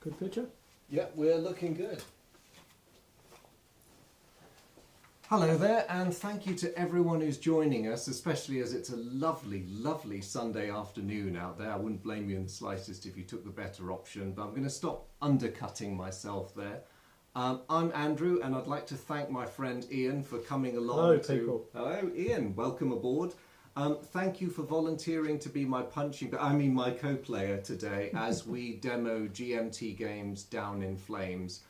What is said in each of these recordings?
Good picture? Yeah, we're looking good. Hello there, and thank you to everyone who's joining us, especially as it's a lovely, lovely Sunday afternoon out there. I wouldn't blame you in the slightest if you took the better option, but I'm going to stop undercutting myself there. I'm Andrew, and I'd like to thank my friend Ian for coming along. Hello, people. Hello, Ian. Welcome aboard. Thank you for volunteering to be my my co-player today as we demo GMT games Down in Flames.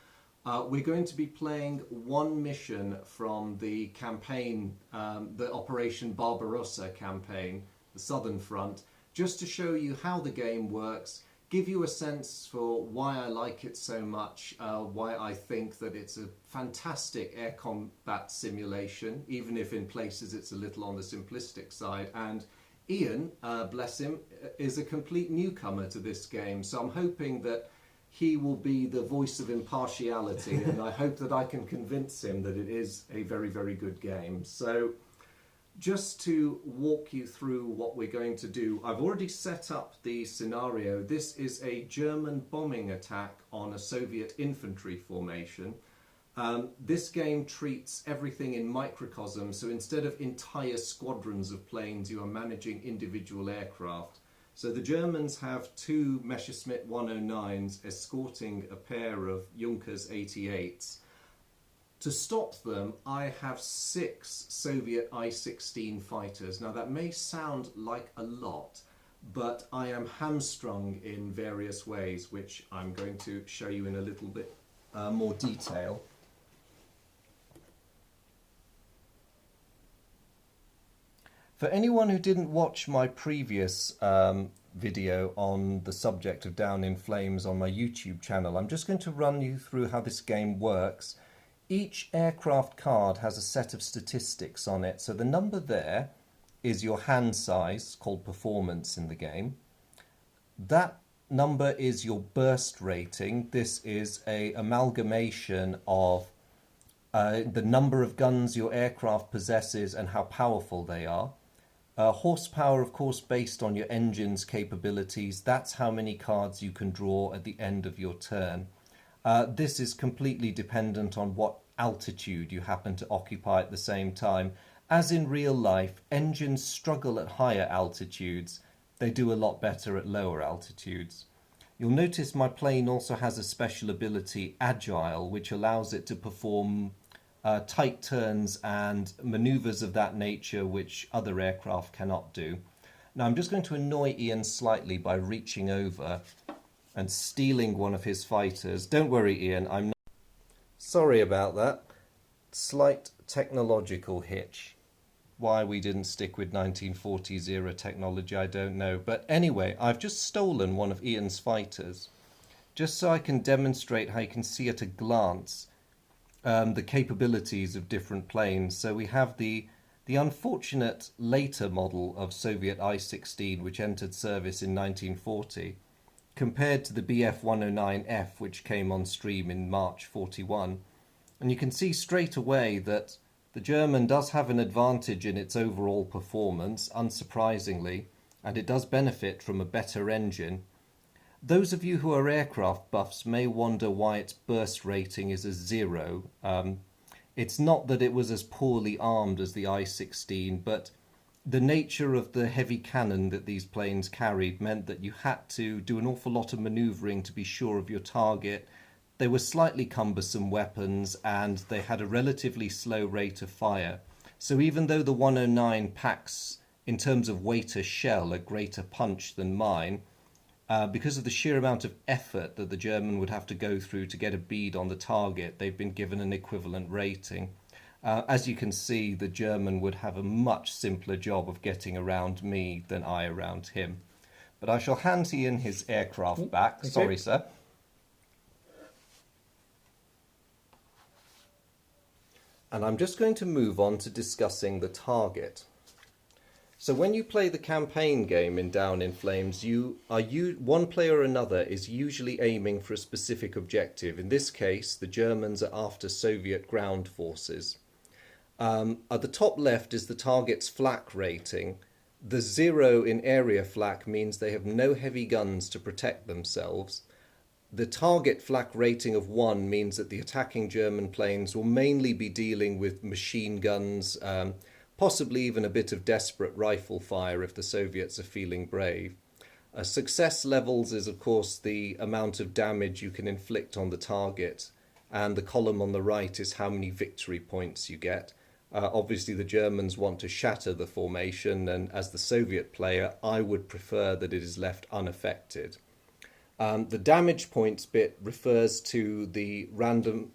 We're going to be playing one mission from the campaign, the Operation Barbarossa campaign, the Southern Front, just to show you how the game works, give you a sense for why I like it so much, why I think that it's a fantastic air combat simulation, even if in places it's a little on the simplistic side. And Ian, bless him, is a complete newcomer to this game, so I'm hoping that he will be the voice of impartiality, and I hope that I can convince him that it is a very, very good game. So just to walk you through what we're going to do, I've already set up the scenario. This is a German bombing attack on a Soviet infantry formation. This game treats everything in microcosm, so instead of entire squadrons of planes, you are managing individual aircraft. So the Germans have two Messerschmitt 109s escorting a pair of Junkers 88s. To stop them, I have 6 Soviet I-16 fighters. Now that may sound like a lot, but I am hamstrung in various ways, which I'm going to show you in a little bit more detail. For anyone who didn't watch my previous video on the subject of Down in Flames on my YouTube channel, I'm just going to run you through how this game works. Each aircraft card has a set of statistics on it. So the number there is your hand size, called performance in the game. That number is your burst rating. This is an amalgamation of the number of guns your aircraft possesses and how powerful they are. Horsepower, of course, based on your engine's capabilities. That's how many cards you can draw at the end of your turn. This is completely dependent on what altitude you happen to occupy at the same time. As in real life, engines struggle at higher altitudes. They do a lot better at lower altitudes. You'll notice my plane also has a special ability, Agile, which allows it to perform tight turns and maneuvers of that nature which other aircraft cannot do. Now I'm just going to annoy Ian slightly by reaching over and stealing one of his fighters. Don't worry, Ian, I'm not... Sorry about that. Slight technological hitch. Why we didn't stick with 1940s era technology, I don't know. But anyway, I've just stolen one of Ian's fighters, just so I can demonstrate how you can see at a glance the capabilities of different planes. So we have the unfortunate later model of Soviet I-16, which entered service in 1940, compared to the Bf-109F, which came on stream in March 41. And you can see straight away that the German does have an advantage in its overall performance, unsurprisingly, and it does benefit from a better engine. Those of you who are aircraft buffs may wonder why its burst rating is a 0. It's not that it was as poorly armed as the I-16, but the nature of the heavy cannon that these planes carried meant that you had to do an awful lot of manoeuvring to be sure of your target. They were slightly cumbersome weapons and they had a relatively slow rate of fire. So even though the 109 packs, in terms of weight a shell, a greater punch than mine, because of the sheer amount of effort that the German would have to go through to get a bead on the target, they've been given an equivalent rating. As you can see, the German would have a much simpler job of getting around me than I around him. But I shall hand Ian his aircraft back. Sorry, sir. And I'm just going to move on to discussing the target. So when you play the campaign game in Down in Flames, one player or another is usually aiming for a specific objective. In this case, the Germans are after Soviet ground forces. At the top left is the target's flak rating. The 0 in area flak means they have no heavy guns to protect themselves. the target flak rating of 1 means that the attacking German planes will mainly be dealing with machine guns, possibly even a bit of desperate rifle fire if the Soviets are feeling brave. Success levels is, of course, the amount of damage you can inflict on the target, and the column on the right is how many victory points you get. Obviously, the Germans want to shatter the formation, and as the Soviet player, I would prefer that it is left unaffected. The damage points bit refers to the random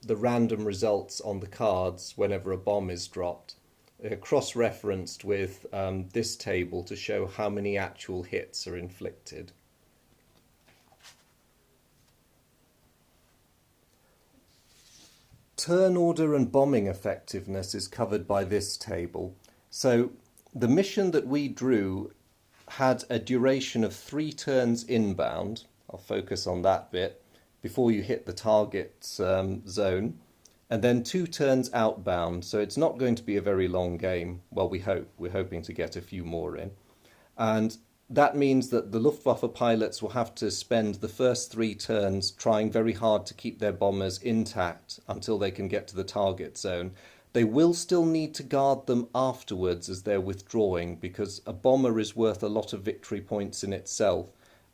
results on the cards whenever a bomb is dropped, cross-referenced with this table to show how many actual hits are inflicted. Turn order and bombing effectiveness is covered by this table. So the mission that we drew had a duration of 3 turns inbound. I'll focus on that bit before you hit the target zone, and then 2 turns outbound. So it's not going to be a very long game. Well, we hope. We're hoping to get a few more in. And that means that the Luftwaffe pilots will have to spend the first 3 turns trying very hard to keep their bombers intact until they can get to the target zone. They will still need to guard them afterwards as they're withdrawing, because a bomber is worth a lot of victory points in itself.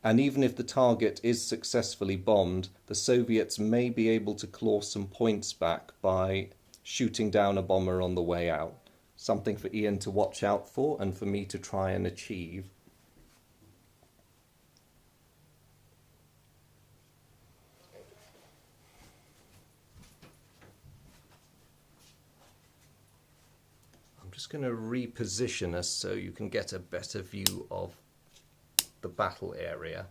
And even if the target is successfully bombed, the Soviets may be able to claw some points back by shooting down a bomber on the way out. Something for Ian to watch out for and for me to try and achieve. I'm just going to reposition us so you can get a better view of the battle area.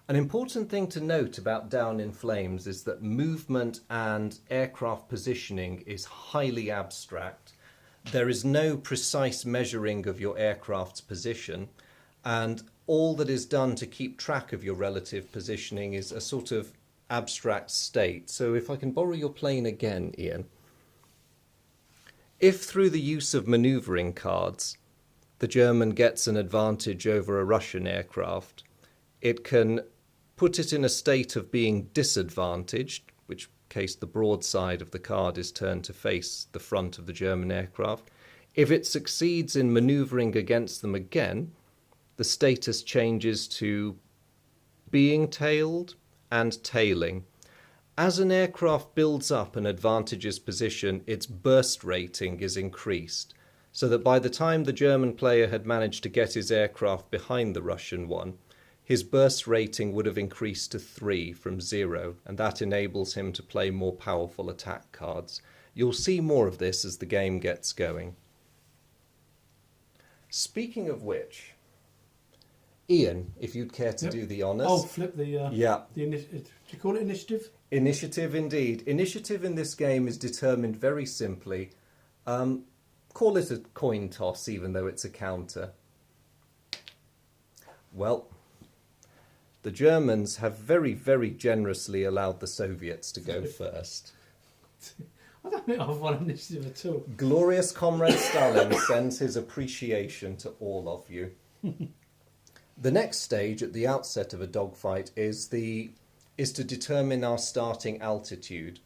An important thing to note about Down in Flames is that movement and aircraft positioning is highly abstract. There is no precise measuring of your aircraft's position, and all that is done to keep track of your relative positioning is a sort of abstract state. So if I can borrow your plane again, Ian. If through the use of manoeuvring cards the German gets an advantage over a Russian aircraft, it can put it in a state of being disadvantaged, which case the broadside of the card is turned to face the front of the German aircraft. If it succeeds in manoeuvring against them again, the status changes to being tailed and tailing. As an aircraft builds up and advantages position, its burst rating is increased, so that by the time the German player had managed to get his aircraft behind the Russian one, his burst rating would have increased to 3 from 0, and that enables him to play more powerful attack cards. You'll see more of this as the game gets going. Speaking of which, Ian, if you'd care to do the honours. Oh, flip the... yeah. Do you call it initiative? Initiative, indeed. Initiative in this game is determined very simply. Call it a coin toss, even though it's a counter. Well, the Germans have very, very generously allowed the Soviets to go first. I don't think I've won initiative at all. Glorious Comrade Stalin sends his appreciation to all of you. The next stage at the outset of a dogfight is to determine our starting altitude.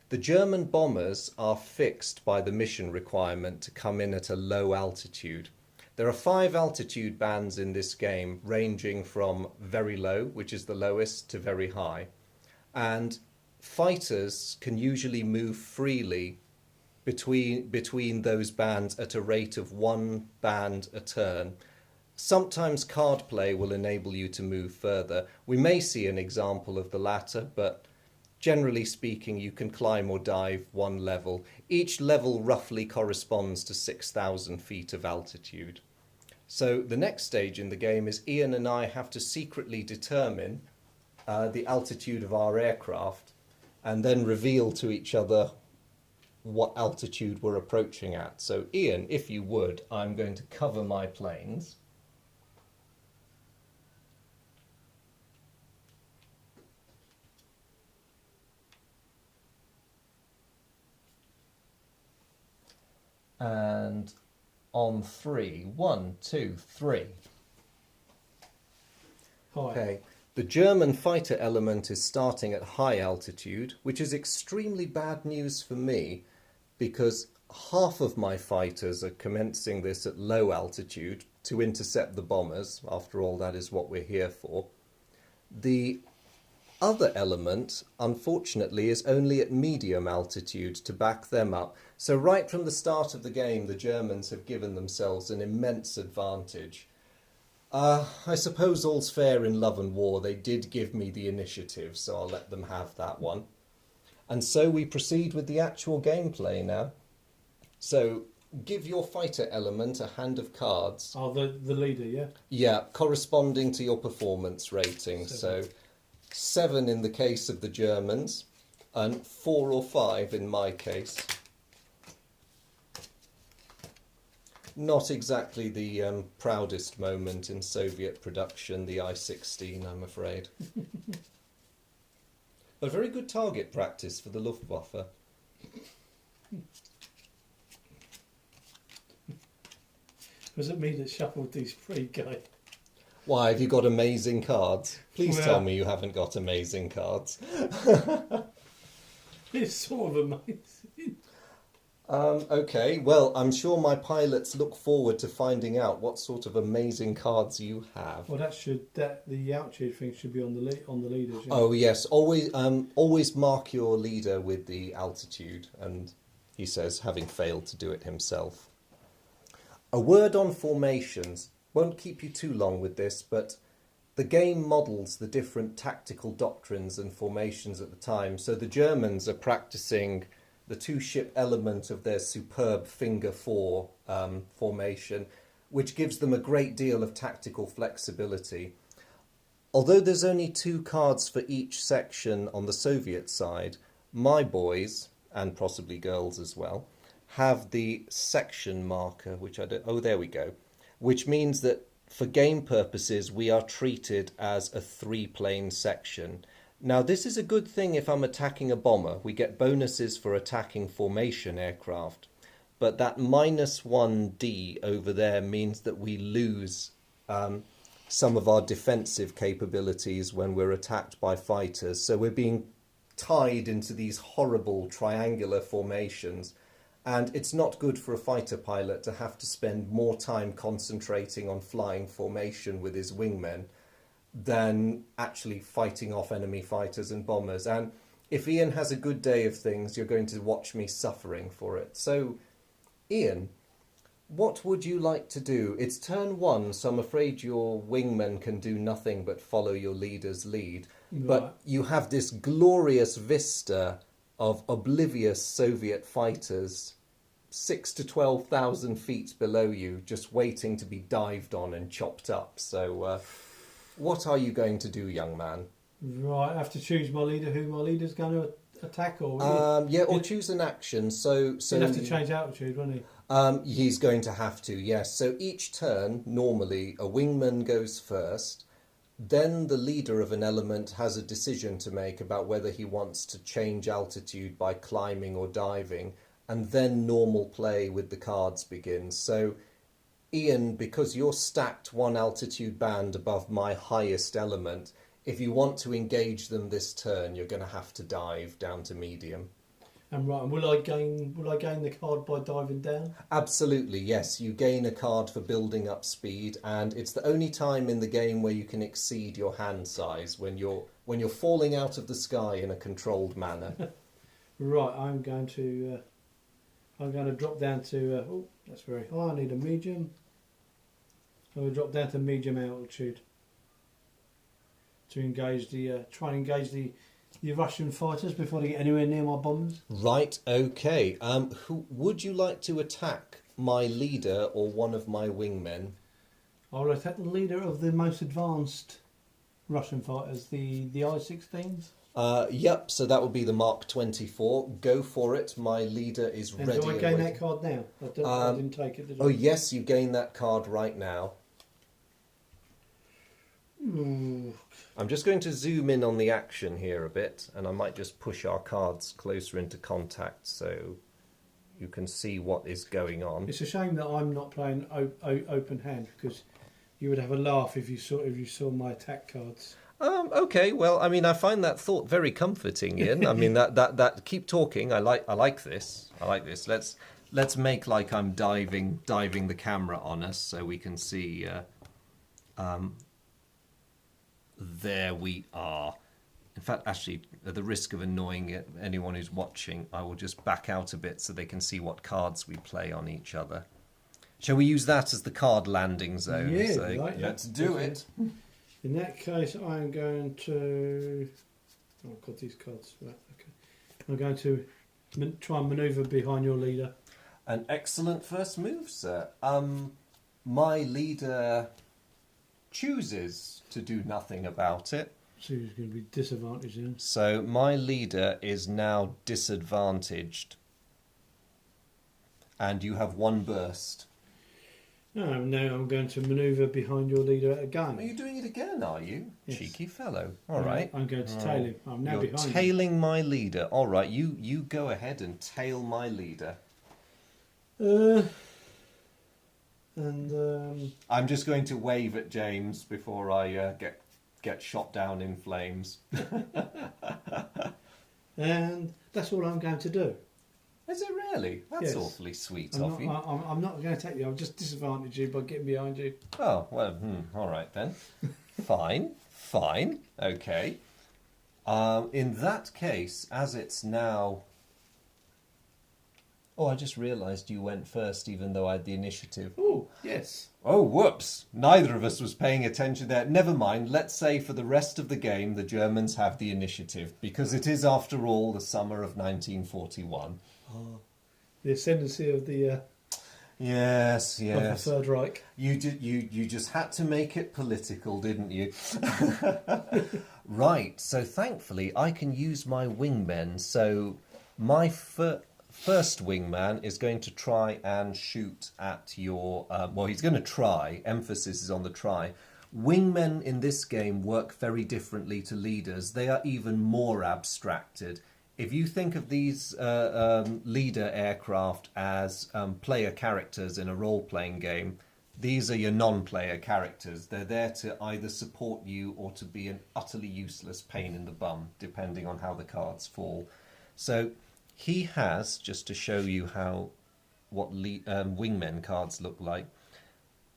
The German bombers are fixed by the mission requirement to come in at a low altitude. There are 5 altitude bands in this game, ranging from very low, which is the lowest, to very high. And fighters can usually move freely between those bands at a rate of 1 band a turn. Sometimes card play will enable you to move further. We may see an example of the latter, but generally speaking, you can climb or dive 1 level. Each level roughly corresponds to 6,000 feet of altitude. So the next stage in the game is Ian and I have to secretly determine the altitude of our aircraft and then reveal to each other what altitude we're approaching at. So Ian, if you would, I'm going to cover my planes. And on 3, 1, 2, 3. Hi. Okay, The German fighter element is starting at high altitude, which is extremely bad news for me because half of my fighters are commencing this at low altitude to intercept the bombers. After all, that is what we're here for. The other element, unfortunately, is only at medium altitude to back them up. So right from the start of the game, the Germans have given themselves an immense advantage. I suppose all's fair in love and war. They did give me the initiative, so I'll let them have that one. And so we proceed with the actual gameplay now. So give your fighter element a hand of cards. Oh, the leader, yeah? Yeah, corresponding to your performance rating. 7. So 7 in the case of the Germans and 4 or 5 in my case. Not exactly the proudest moment in Soviet production, the I-16, I'm afraid. But very good target practice for the Luftwaffe. Was it me that shuffled these three guys? Why, have you got amazing cards? Please Well, tell me you haven't got amazing cards. It's sort of amazing. Okay, well, I'm sure my pilots look forward to finding out what sort of amazing cards you have. Well, the altitude thing should be on the leaders. Yeah? Oh yes, always mark your leader with the altitude, and he says, having failed to do it himself. A word on formations. Won't keep you too long with this, but the game models the different tactical doctrines and formations at the time. So the Germans are practicing the two-ship element of their superb finger four formation, which gives them a great deal of tactical flexibility. Although there's only 2 cards for each section on the Soviet side, my boys, and possibly girls as well, have the section marker, which I don't... Oh, there we go. Which means that for game purposes, we are treated as a 3-plane section. Now, this is a good thing if I'm attacking a bomber. We get bonuses for attacking formation aircraft. But that -1D over there means that we lose some of our defensive capabilities when we're attacked by fighters. So we're being tied into these horrible triangular formations. And it's not good for a fighter pilot to have to spend more time concentrating on flying formation with his wingmen than actually fighting off enemy fighters and bombers. And if Ian has a good day of things, you're going to watch me suffering for it. So, Ian, what would you like to do? It's turn 1, so I'm afraid your wingmen can do nothing but follow your leader's lead. Right. But you have this glorious vista of oblivious Soviet fighters 6,000 to 12,000 feet below you, just waiting to be dived on and chopped up. So, what are you going to do, young man? Right, I have to choose my leader, who my leader's going to attack, or... Yeah, or choose an action. So He'd have to change altitude, wouldn't he? He's going to have to, yes. So each turn, normally, a wingman goes first. Then the leader of an element has a decision to make about whether he wants to change altitude by climbing or diving. And then normal play with the cards begins. So, Ian, because you're stacked 1 altitude band above my highest element, if you want to engage them this turn, you're going to have to dive down to medium. And right, and will I gain the card by diving down? Absolutely, yes. You gain a card for building up speed, and it's the only time in the game where you can exceed your hand size, when you're falling out of the sky in a controlled manner. Right, I'm going to drop down to... oh, that's very high. I need a medium. I'm going to drop down to medium altitude to engage try and engage the Russian fighters before they get anywhere near my bombers. Right, okay. Who would you like to attack, my leader or one of my wingmen? I'll attack the leader of the most advanced Russian fighters, the I-16s. Yep, so that would be the Mark 24. Go for it. My leader is And ready. do I gain that card now? I didn't take it, did I? Oh, yes, you gain that card right now. Ooh. I'm just going to zoom in on the action here a bit, and I might just push our cards closer into contact so you can see what is going on. It's a shame that I'm not playing open hand, because you would have a laugh if you saw my attack cards. Okay, well, I mean, I find that thought very comforting, Ian. I mean, that keep talking. I like this. I like this. Let's make like I'm diving the camera on us so we can see. There we are. In fact, actually, at the risk of annoying anyone who's watching, I will just back out a bit so they can see what cards we play on each other. Shall we use that as the card landing zone? Yeah, So, right, let's do it. In that case, I'm going to... Oh, I've got these cards. Right, okay. I'm going to try and manoeuvre behind your leader. An excellent first move, sir. My leader chooses to do nothing about it. So he's going to be disadvantaged then. So my leader is now disadvantaged. And you have one burst. No, now I'm going to manoeuvre behind your leader again. Are you doing it again, are you? Yes. Cheeky fellow. All right. I'm going to tail him. I'm now You're behind him. tailing my leader. All right, you go ahead and tail my leader. I'm just going to wave at James before I get shot down in flames. And that's all I'm going to do. Is it really? That's Yes. awfully sweet I'm of you. not going to take you. I'll just disadvantage you by getting behind you. Oh, well, all right then. Fine, okay. In that case, as it's now... Oh, I just realised you went first, even though I had the initiative. Oh, yes. Oh, whoops. Neither of us was paying attention there. Never mind. Let's say for the rest of the game, the Germans have the initiative, because it is, after all, the summer of 1941. Oh, the ascendancy of the Yes. of the Third Reich. You just had to make it political, didn't you? Right. So thankfully, I can use my wingmen. So my first wingman is going to try and shoot at your... well, he's going to try. Emphasis is on the try. Wingmen in this game work very differently to leaders. They are even more abstracted. If you think of these leader aircraft as player characters in a role-playing game, these are your non-player characters. They're there to either support you or to be an utterly useless pain in the bum, depending on how the cards fall. So he has, just to show you what wingmen cards look like,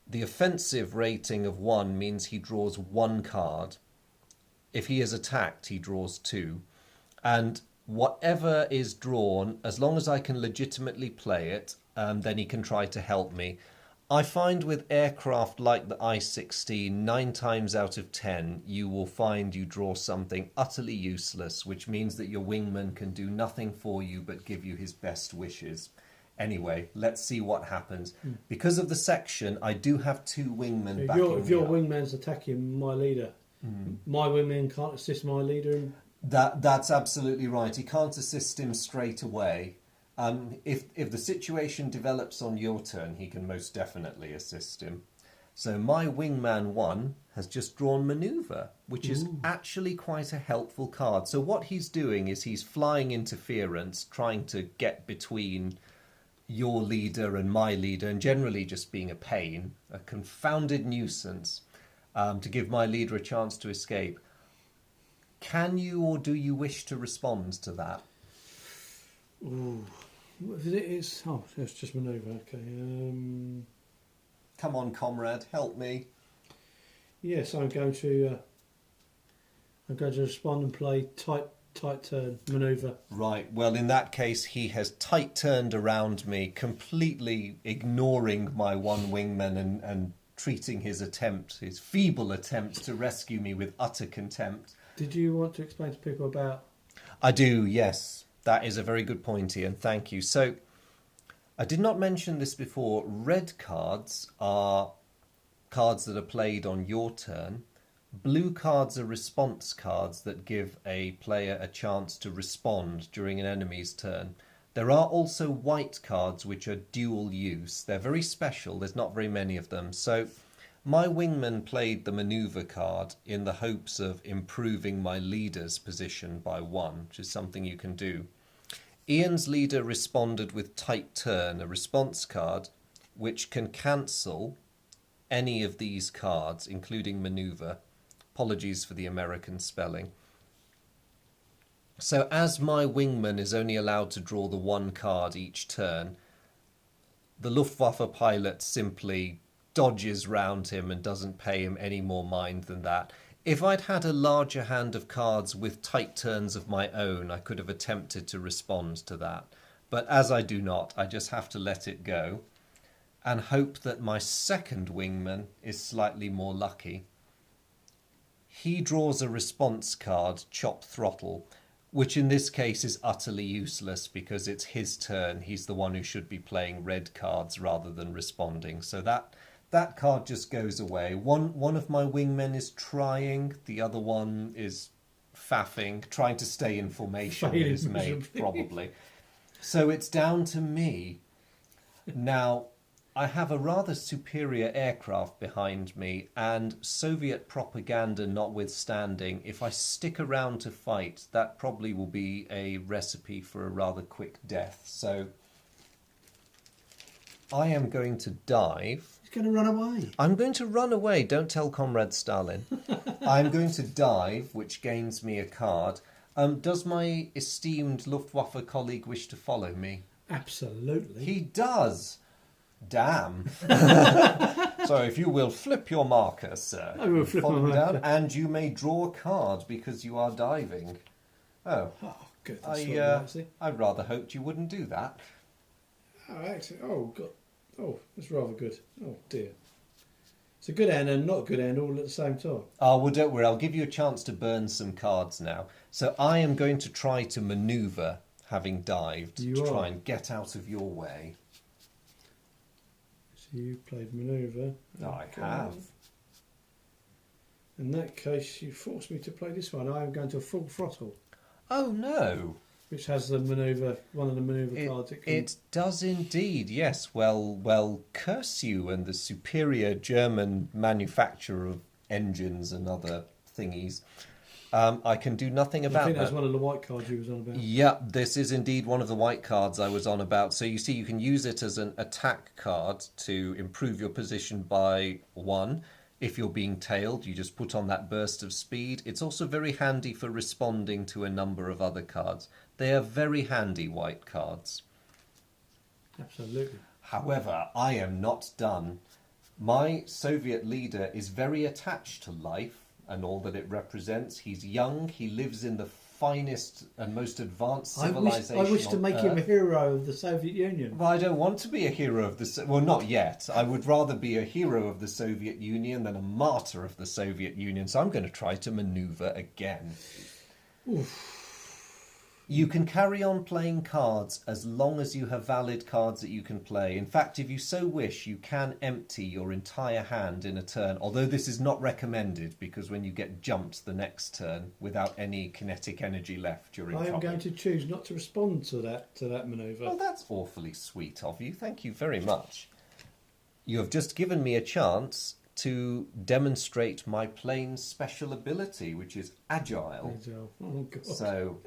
the offensive rating of 1 means he draws 1 card. If he is attacked, he draws 2. And whatever is drawn, as long as I can legitimately play it, then he can try to help me. I find with aircraft like the I-16, 9 times out of 10, you will find you draw something utterly useless, which means that your wingman can do nothing for you but give you his best wishes. Anyway, let's see what happens. Because of the section, I do have 2 wingmen backing me up. If your wingman's attacking my leader, my wingman can't assist my leader in... That's absolutely right. He can't assist him straight away. If the situation develops on your turn, he can most definitely assist him. So my wingman 1 has just drawn manoeuvre, which is actually quite a helpful card. So what he's doing is he's flying interference, trying to get between your leader and my leader, and generally just being a pain, a confounded nuisance, to give my leader a chance to escape. Can you or do you wish to respond to that? Ooh. It's just manoeuvre. Okay. Come on, comrade, help me. Yes, I'm going to respond and play tight turn manoeuvre. Right. Well, in that case, he has tight turned around me, completely ignoring my 1 wingman and treating his feeble attempt to rescue me with utter contempt. Did you want to explain to people about... I do, yes. That is a very good point, Ian. Thank you. So, I did not mention this before. Red cards are cards that are played on your turn. Blue cards are response cards that give a player a chance to respond during an enemy's turn. There are also white cards which are dual use. They're very special. There's not very many of them. So my wingman played the manoeuvre card in the hopes of improving my leader's position by 1, which is something you can do. Ian's leader responded with tight turn, a response card, which can cancel any of these cards, including manoeuvre, Apologies for the American spelling. So as my wingman is only allowed to draw the one card each turn, the Luftwaffe pilot simply dodges round him and doesn't pay him any more mind than that. If I'd had a larger hand of cards with tight turns of my own, I could have attempted to respond to that. But as I do not, I just have to let it go and hope that my second wingman is slightly more lucky. He draws a response card, Chop Throttle, which in this case is utterly useless because it's his turn. He's the one who should be playing red cards rather than responding. So that card just goes away. One of my wingmen is trying, the other one is faffing, trying to stay in formation with his mate, probably. So it's down to me. Now, I have a rather superior aircraft behind me, and Soviet propaganda notwithstanding, if I stick around to fight, that probably will be a recipe for a rather quick death. So I am going to dive. He's going to run away. I'm going to run away. Don't tell Comrade Stalin. I'm going to dive, which gains me a card. Does my esteemed Luftwaffe colleague wish to follow me? Absolutely. He does. Damn. So if you will flip your marker, sir. I will flip my follow me marker. down, and you may draw a card because you are diving. Oh, Oh, good. That's I rather hoped you wouldn't do that. Oh, excellent. Oh, God. Oh, that's rather good. Oh, dear. It's a good hand and not a good hand all at the same time. Oh, well, don't worry. I'll give you a chance to burn some cards now. So I am going to try to manoeuvre, having dived, to try and get out of your way. So you played manoeuvre. I have. In that case, you forced me to play this one. I am going to full throttle, Oh, no. which has the manoeuvre, one of the manoeuvre cards. It does indeed, yes. Well, curse you and the superior German manufacturer of engines and other thingies. I can do nothing about that. I think that's one of the white cards you was on about. Yeah, this is indeed one of the white cards I was on about. So you see, you can use it as an attack card to improve your position by 1. If you're being tailed, you just put on that burst of speed. It's also very handy for responding to a number of other cards. They are very handy white cards. Absolutely. However, I am not done. My Soviet leader is very attached to life and all that it represents. He's young, he lives in the finest and most advanced civilization I wish to on make him a Earth. hero of the Soviet Union. Well, I don't want to be a hero of the... Well, not yet. I would rather be a hero of the Soviet Union than a martyr of the Soviet Union. So I'm going to try to manoeuvre again. Oof. You can carry on playing cards as long as you have valid cards that you can play. In fact, if you so wish, you can empty your entire hand in a turn, although this is not recommended because when you get jumped the next turn without any kinetic energy left, you're in trouble. I am going to choose not to respond to that manoeuvre. Well, that's awfully sweet of you. Thank you very much. You have just given me a chance to demonstrate my plane's special ability, which is agile. Oh, God. So...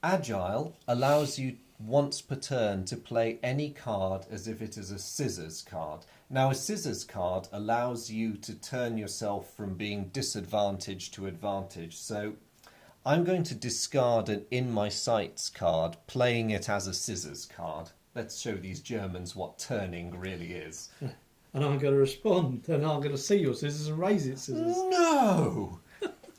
Agile allows you once per turn to play any card as if it is a scissors card. Now, a scissors card allows you to turn yourself from being disadvantaged to advantage. So I'm going to discard an in my sights card, playing it as a scissors card. Let's show these Germans what turning really is. And I'm going to respond, and I'm going to see your scissors and raise its scissors. No!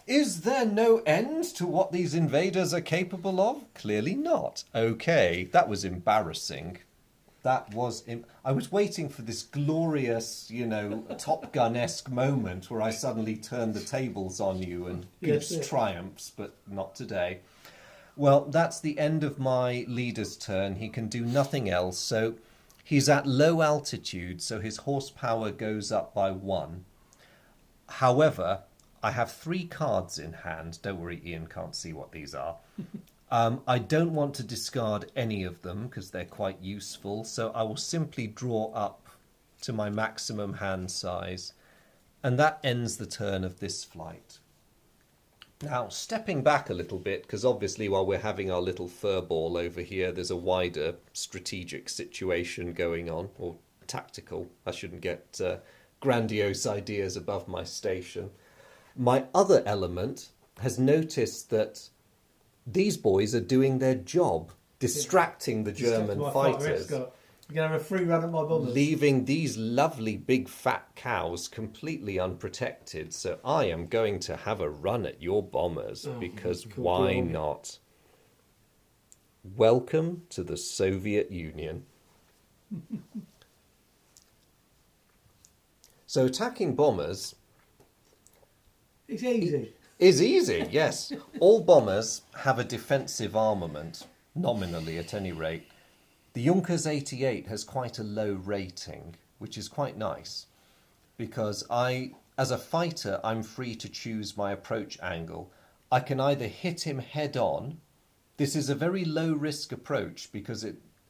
Is there no end to what these invaders are capable of? Clearly not. Okay, that was embarrassing. That was... I was waiting for this glorious, Top Gun-esque moment where I suddenly turned the tables on you and Goose triumphs, but not today. Well, that's the end of my leader's turn. He can do nothing else, so he's at low altitude, so his horsepower goes up by 1. However... I have 3 cards in hand. Don't worry, Ian can't see what these are. I don't want to discard any of them because they're quite useful. So I will simply draw up to my maximum hand size. And that ends the turn of this flight. Now, stepping back a little bit, because obviously while we're having our little furball over here, there's a wider strategic situation going on, or tactical. I shouldn't get grandiose ideas above my station. My other element has noticed that these boys are doing their job, distracting the German fighters, You're going to have a free run at my bombers. leaving these lovely big fat cows completely unprotected. So I am going to have a run at your bombers, because cool why job. not? Welcome to the Soviet Union. So attacking bombers It's easy. is easy, yes. All bombers have a defensive armament, nominally at any rate. The Junkers 88 has quite a low rating, which is quite nice, because as a fighter, I'm free to choose my approach angle. I can either hit him head on. This is a very low risk approach because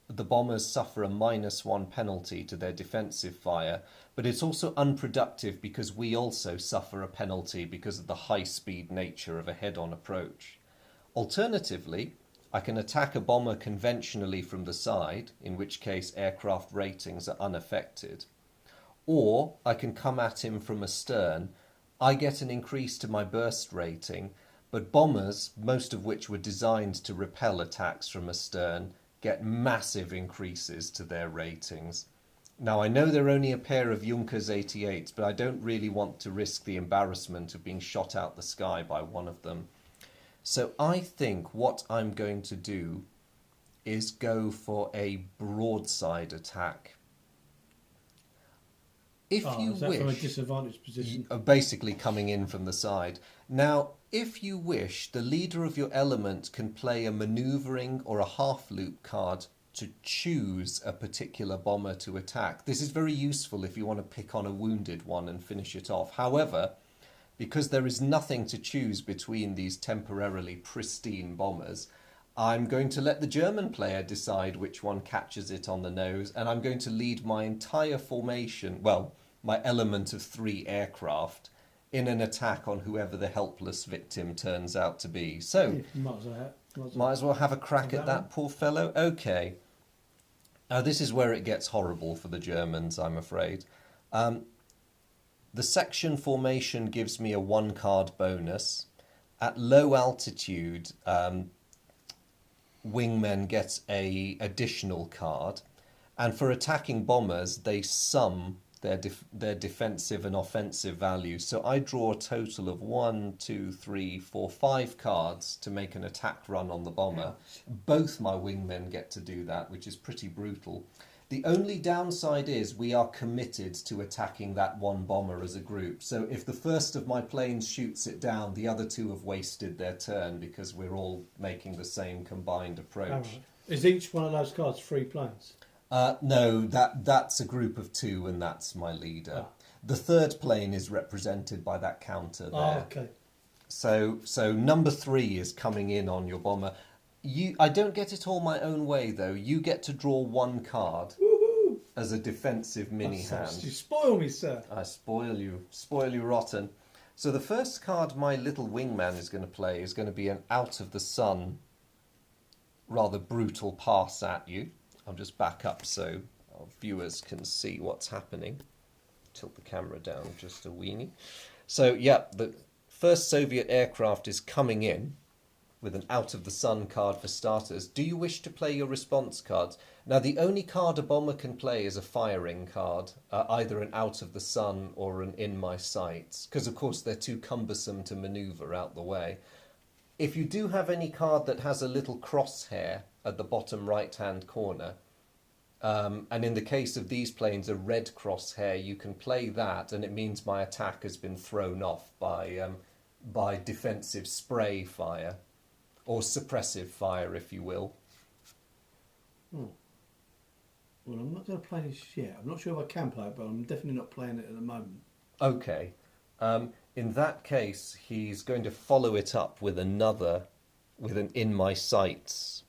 the bombers suffer a -1 penalty to their defensive fire, but it's also unproductive because we also suffer a penalty because of the high-speed nature of a head-on approach. Alternatively, I can attack a bomber conventionally from the side, in which case aircraft ratings are unaffected. Or I can come at him from astern. I get an increase to my burst rating, but bombers, most of which were designed to repel attacks from astern, get massive increases to their ratings. Now, I know they're only a pair of Junkers 88s, but I don't really want to risk the embarrassment of being shot out the sky by one of them. So I think what I'm going to do is go for a broadside attack. If you is that wish, from a disadvantaged position? basically coming in from the side. Now, if you wish, the leader of your element can play a manoeuvring or a half-loop card to choose a particular bomber to attack. This is very useful if you want to pick on a wounded one and finish it off. However, because there is nothing to choose between these temporarily pristine bombers, I'm going to let the German player decide which one catches it on the nose, and I'm going to lead my entire formation, well, my element of 3 aircraft, in an attack on whoever the helpless victim turns out to be. So, might as well have a crack at that poor fellow. Okay. This is where it gets horrible for the Germans, I'm afraid. The section formation gives me a 1-card bonus. At low altitude, wingmen get a additional card. And for attacking bombers, they sum their defensive and offensive values. So I draw a total of 1, 2, 3, 4, 5 cards to make an attack run on the bomber. Both my wingmen get to do that, which is pretty brutal. The only downside is we are committed to attacking that one bomber as a group. So if the first of my planes shoots it down, the other 2 have wasted their turn because we're all making the same combined approach. Right. Is each one of those cards 3 planes? No, that's a group of 2 and that's my leader. The third plane is represented by that counter there. Okay. So number 3 is coming in on your bomber. I don't get it all my own way, though. You get to draw 1 card as a defensive mini-hand. You spoil me, sir. I spoil you rotten. So the first card my little wingman is going to play is going to be an out-of-the-sun, rather brutal pass at you. I'll just back up so our viewers can see what's happening. Tilt the camera down just a weenie. So, yeah, the first Soviet aircraft is coming in with an out-of-the-sun card for starters. Do you wish to play your response cards? Now, the only card a bomber can play is a firing card, either an out-of-the-sun or an in-my-sights, because, of course, they're too cumbersome to manoeuvre out the way. If you do have any card that has a little crosshair at the bottom right-hand corner, and in the case of these planes, a red crosshair, you can play that, and it means my attack has been thrown off by defensive spray fire, or suppressive fire, if you will. Well, I'm not going to play this yet. I'm not sure if I can play it, but I'm definitely not playing it at the moment. Okay. In that case, he's going to follow it up with an in my sights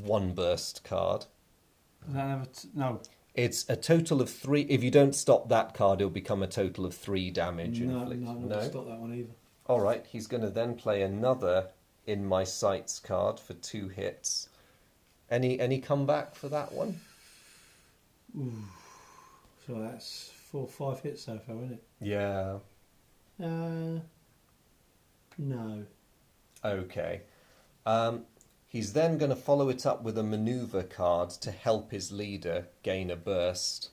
1 burst card. No. It's a total of 3. If you don't stop that card, it'll become a total of 3 damage inflicted. No, I'm not going to stop that one either. All right, he's going to then play another in my sights card for 2 hits. Any comeback for that one? Ooh. So that's 4 or 5 hits so far, isn't it? Yeah. No. Okay. He's then going to follow it up with a manoeuvre card to help his leader gain a burst.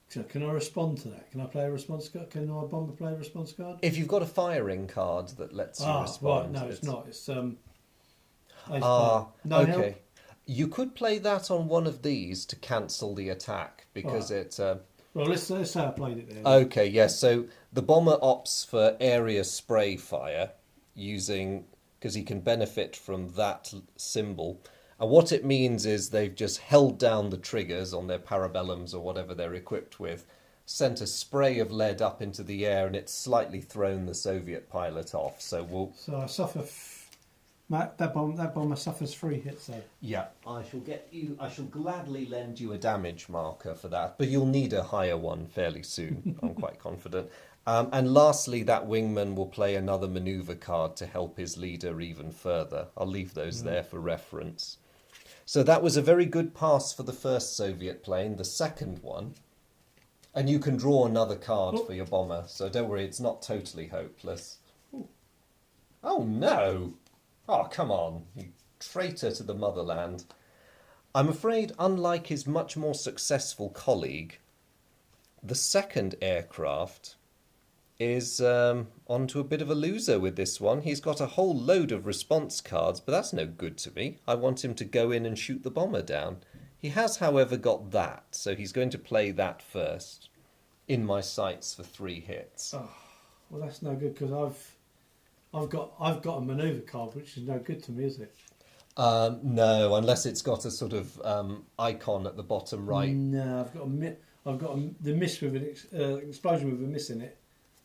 So can I respond to that? Can I play a response card? Can my bomber play a response card? If you've got a firing card that lets you respond. Right, no, it's not. It's no okay. help. You could play that on one of these to cancel the attack because it. Well, let's say I played it there. Okay, yes. So the bomber opts for area spray fire using because he can benefit from that symbol. And what it means is they've just held down the triggers on their parabellums or whatever they're equipped with, sent a spray of lead up into the air, and it's slightly thrown the Soviet pilot off. So I suffer. That bomber suffers 3 hits though. Yeah, I shall gladly lend you a damage marker for that, but you'll need a higher one fairly soon. I'm quite confident. And lastly, that wingman will play another manoeuvre card to help his leader even further. I'll leave those there for reference. So that was a very good pass for the first Soviet plane. The second one, and you can draw another card for your bomber, so don't worry, it's not totally hopeless. Oh no! Oh, come on, you traitor to the motherland. I'm afraid, unlike his much more successful colleague, the second aircraft is onto a bit of a loser with this one. He's got a whole load of response cards, but that's no good to me. I want him to go in and shoot the bomber down. He has, however, got that, so he's going to play that first. In my sights for 3 hits. Oh, well, that's no good because I've got a manoeuvre card, which is no good to me, is it? No, unless it's got a sort of icon at the bottom right. No, I've got the miss with an explosion with a miss in it,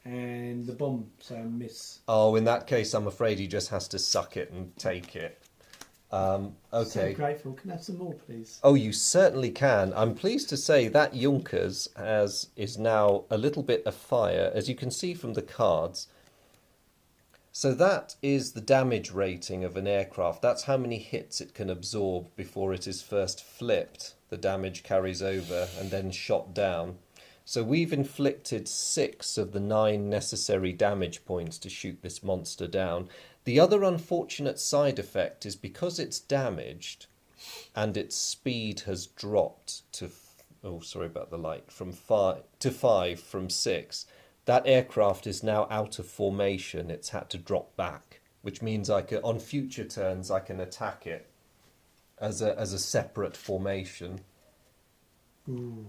and the bomb, so a miss. Oh, in that case, I'm afraid he just has to suck it and take it. Okay. So grateful. Can I have some more, please? Oh, you certainly can. I'm pleased to say that Junkers is now a little bit afire, as you can see from the cards. So that is the damage rating of an aircraft. That's how many hits it can absorb before it is first flipped. The damage carries over and then shot down. So we've inflicted 6 of the 9 necessary damage points to shoot this monster down. The other unfortunate side effect is because it's damaged and its speed has dropped to, oh, sorry about the light, from 5 from 6. That aircraft is now out of formation. It's had to drop back, which means on future turns I can attack it as a separate formation. Ooh.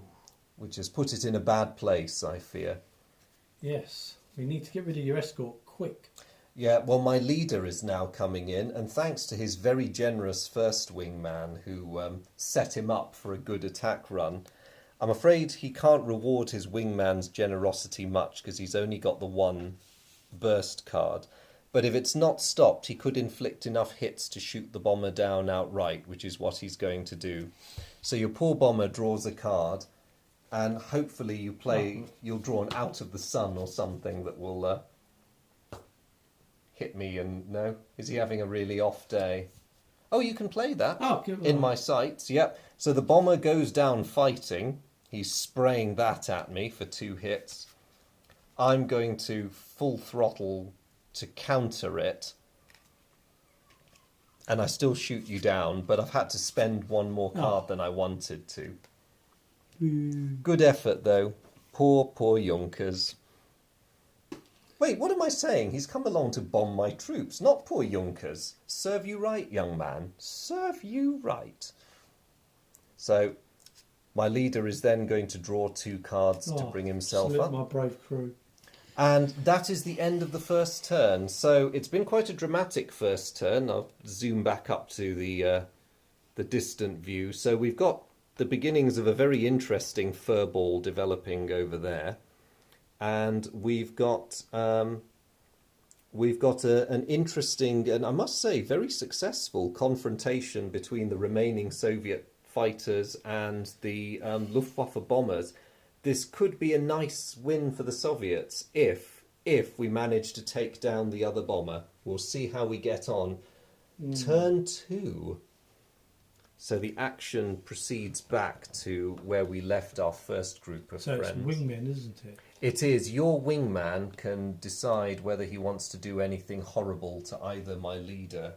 Which has put it in a bad place, I fear. Yes, we need to get rid of your escort quick. Yeah, well, my leader is now coming in, and thanks to his very generous first wingman who set him up for a good attack run, I'm afraid he can't reward his wingman's generosity much because he's only got the 1 burst card. But if it's not stopped, he could inflict enough hits to shoot the bomber down outright, which is what he's going to do. So your poor bomber draws a card, and hopefully you'll draw an out of the sun or something that will hit me. And no, is he having a really off day? Oh, you can play that. Oh, in my sights, yep. So the bomber goes down fighting. He's spraying that at me for 2 hits. I'm going to full throttle to counter it. And I still shoot you down, but I've had to spend 1 more card than I wanted to. Good effort, though. Poor Junkers. Wait, what am I saying? He's come along to bomb my troops, not poor Junkers. Serve you right, young man. Serve you right. So, my leader is then going to draw 2 cards to bring himself up. My brave crew. And that is the end of the first turn. So, it's been quite a dramatic first turn. I'll zoom back up to the distant view. So, we've got the beginnings of a very interesting furball developing over there. And we've got an interesting and I must say very successful confrontation between the remaining Soviet fighters and the Luftwaffe bombers. This could be a nice win for the Soviets if we manage to take down the other bomber. We'll see how we get on. Turn 2. So the action proceeds back to where we left our first group of friends. So it's wingmen, isn't it? It is. Your wingman can decide whether he wants to do anything horrible to either my leader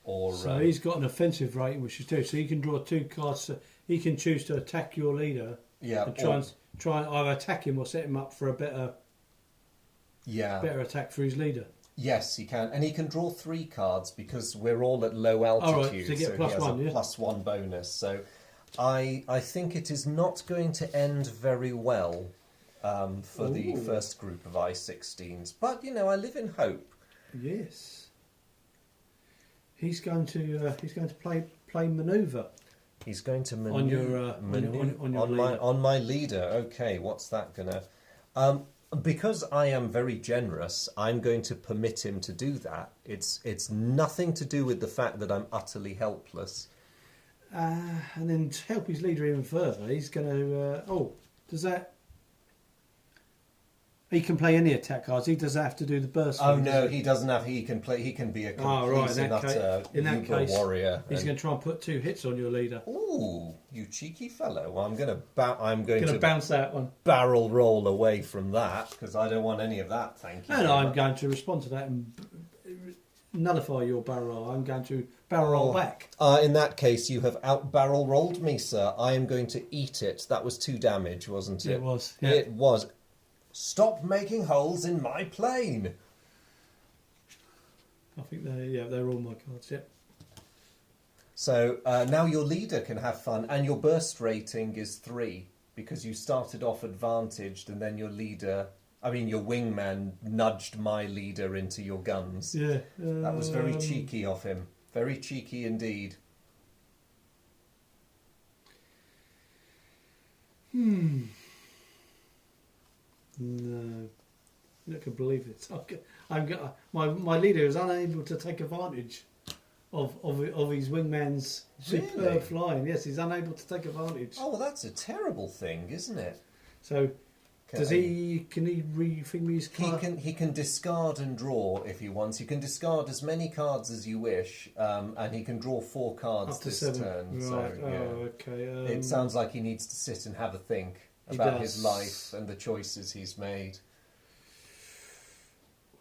or... So he's got an offensive rating, which is 2. So he can draw 2 cards. So he can choose to attack your leader. Yeah. And try and either attack him or set him up for a better attack for his leader. Yes, he can. And he can draw 3 cards because we're all at low altitude. Oh, right. So, he has a +1 bonus. So I think it is not going to end very well for the first group of I-16s. But, you know, I live in hope. Yes. He's going to play manoeuvre. He's going to on my leader. Okay, what's that gonna? Because I am very generous, I'm going to permit him to do that. It's nothing to do with the fact that I'm utterly helpless. And then to help his leader even further, he's going to. Does that? He can play any attack cards. He doesn't have to do the burst. Oh no, he doesn't have. He can play. He can be a complete and utter uber warrior. He's going to try and put 2 hits on your leader. Ooh, you cheeky fellow! Well, I'm going to bounce that one. Barrel roll away from that because I don't want any of that. Thank you. And I'm going to respond to that and nullify your barrel roll. I'm going to barrel roll back. In that case, you have out barrel rolled me, sir. I am going to eat it. That was 2 damage, wasn't it? It was. Yeah. It was. Stop making holes in my plane. I think they're all my cards. Yeah. So now your leader can have fun, and your burst rating is 3 because you started off advantaged, and then your wingman nudged my leader into your guns. Yeah. That was very cheeky of him. Very cheeky indeed. No, I can believe it. My leader is unable to take advantage of his wingman's superb flying. Yes, he's unable to take advantage. Oh, well, that's a terrible thing, isn't it? So, can he rethink me his card? He can discard and draw if he wants. You can discard as many cards as you wish, and he can draw 4 cards up to this 7. turn. Right. So, yeah. Oh, okay. It sounds like he needs to sit and have a think about his life and the choices he's made.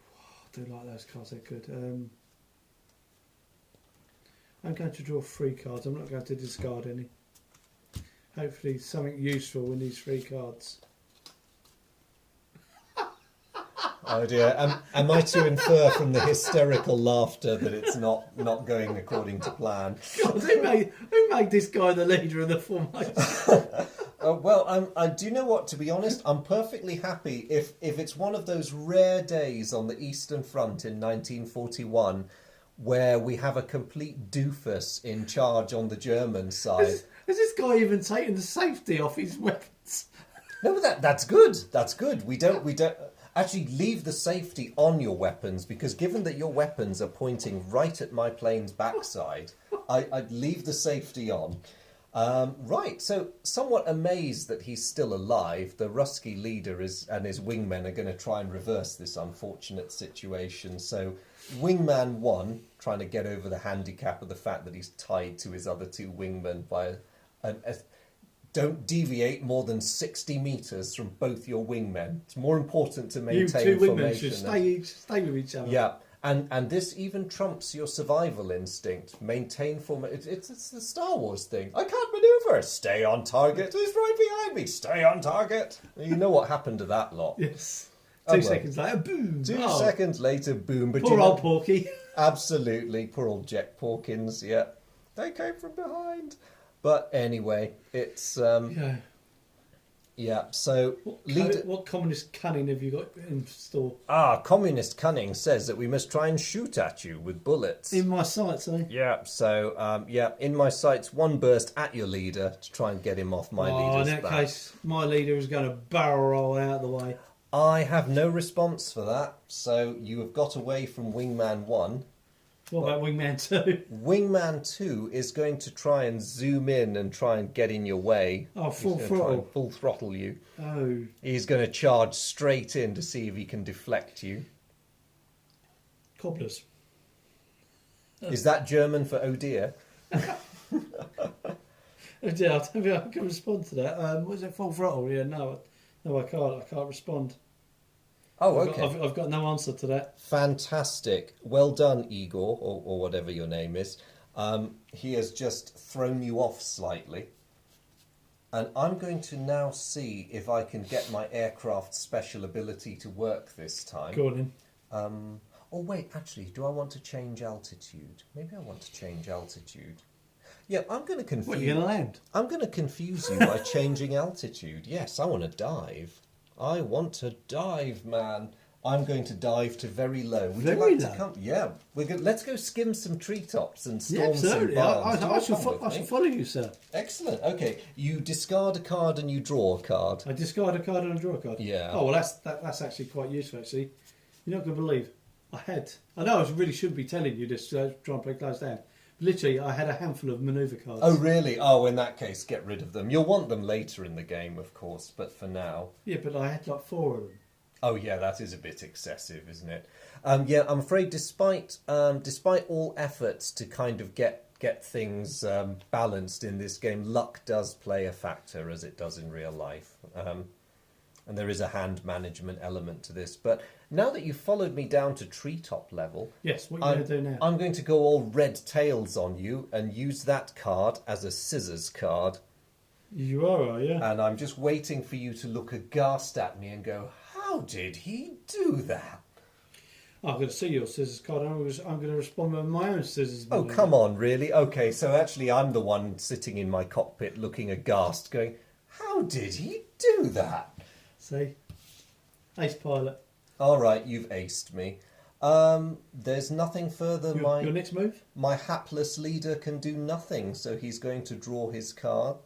I do like those cards, they're good. I'm going to draw 3 cards. I'm not going to discard any. Hopefully something useful in these 3 cards. Oh dear, am I to infer from the hysterical laughter that it's not going according to plan? God, who made this guy the leader of the formation? Well, I do know what, to be honest, I'm perfectly happy if it's one of those rare days on the Eastern Front in 1941 where we have a complete doofus in charge on the German side. Has this guy even taken the safety off his weapons? No, but that's good. That's good. We don't actually leave the safety on your weapons, because given that your weapons are pointing right at my plane's backside, I'd leave the safety on. Right, so somewhat amazed that he's still alive, the Rusky leader and his wingmen are going to try and reverse this unfortunate situation. So wingman 1, trying to get over the handicap of the fact that he's tied to his other 2 wingmen by don't deviate more than 60 metres from both your wingmen. It's more important to maintain you 2 formation. wingmen should stay with each other. Yeah. And this even trumps your survival instinct. Maintain formation. It's the Star Wars thing. I can't manoeuvre. Stay on target. He's right behind me. Stay on target. You know what happened to that lot. Yes. 2 seconds later, boom. 2 seconds later, boom. But poor old Porky. Absolutely. Poor old Jack Porkins. Yeah. They came from behind. But anyway, it's... Yeah, so... What communist cunning have you got in store? Communist cunning says that we must try and shoot at you with bullets. In my sights, eh? Yeah, so, in my sights, 1 burst at your leader to try and get him off my leader's back. In that case, my leader is going to barrel roll out of the way. I have no response for that, so you have got away from Wingman 1. What about Wingman 2? Wingman 2 is going to try and zoom in and try and get in your way. Oh, full throttle. Full throttle you. Oh. He's going to charge straight in to see if he can deflect you. Cobblers. Is that German for oh dear? Yeah, I don't think I can respond to that. Was it full throttle? Yeah, no, I can't. I can't respond. Oh, okay. I've got no answer to that. Fantastic. Well done, Igor, or whatever your name is. He has just thrown you off slightly. And I'm going to now see if I can get my aircraft special ability to work this time. Go on in. Oh, wait, actually, do I want to change altitude? Maybe I want to change altitude. Yeah, I'm going to confuse... What, you're going to land? I'm going to confuse you by changing altitude. Yes, I want to dive. I want to dive, man. I'm going to dive to very low. Would you like to come? Yeah, let's go skim some treetops and storm some barns. I shall follow you, sir. Excellent. Okay, you discard a card and you draw a card. I discard a card and I draw a card. Yeah. Oh well, that's actually quite useful. Actually, you're not going to believe. I know I really shouldn't be telling you this. Try and play close down. Literally, I had a handful of manoeuvre cards. Oh really? Oh, in that case, get rid of them. You'll want them later in the game, of course. But for now. Yeah, but I had like 4 of them. Oh yeah, that is a bit excessive, isn't it? Yeah, I'm afraid despite all efforts to kind of get things balanced in this game, luck does play a factor as it does in real life. And there is a hand management element to this. But now that you've followed me down to treetop level... Yes, what are you going to do now? I'm going to go all red tails on you and use that card as a scissors card. You are you? And I'm just waiting for you to look aghast at me and go, how did he do that? I'm going to see your scissors card. I'm going to respond with my own scissors. Oh, come on, really? Okay, so actually I'm the one sitting in my cockpit looking aghast going, how did he do that? See? Ace pilot. All right, you've aced me. There's nothing further. Your next move? My hapless leader can do nothing, so he's going to draw his card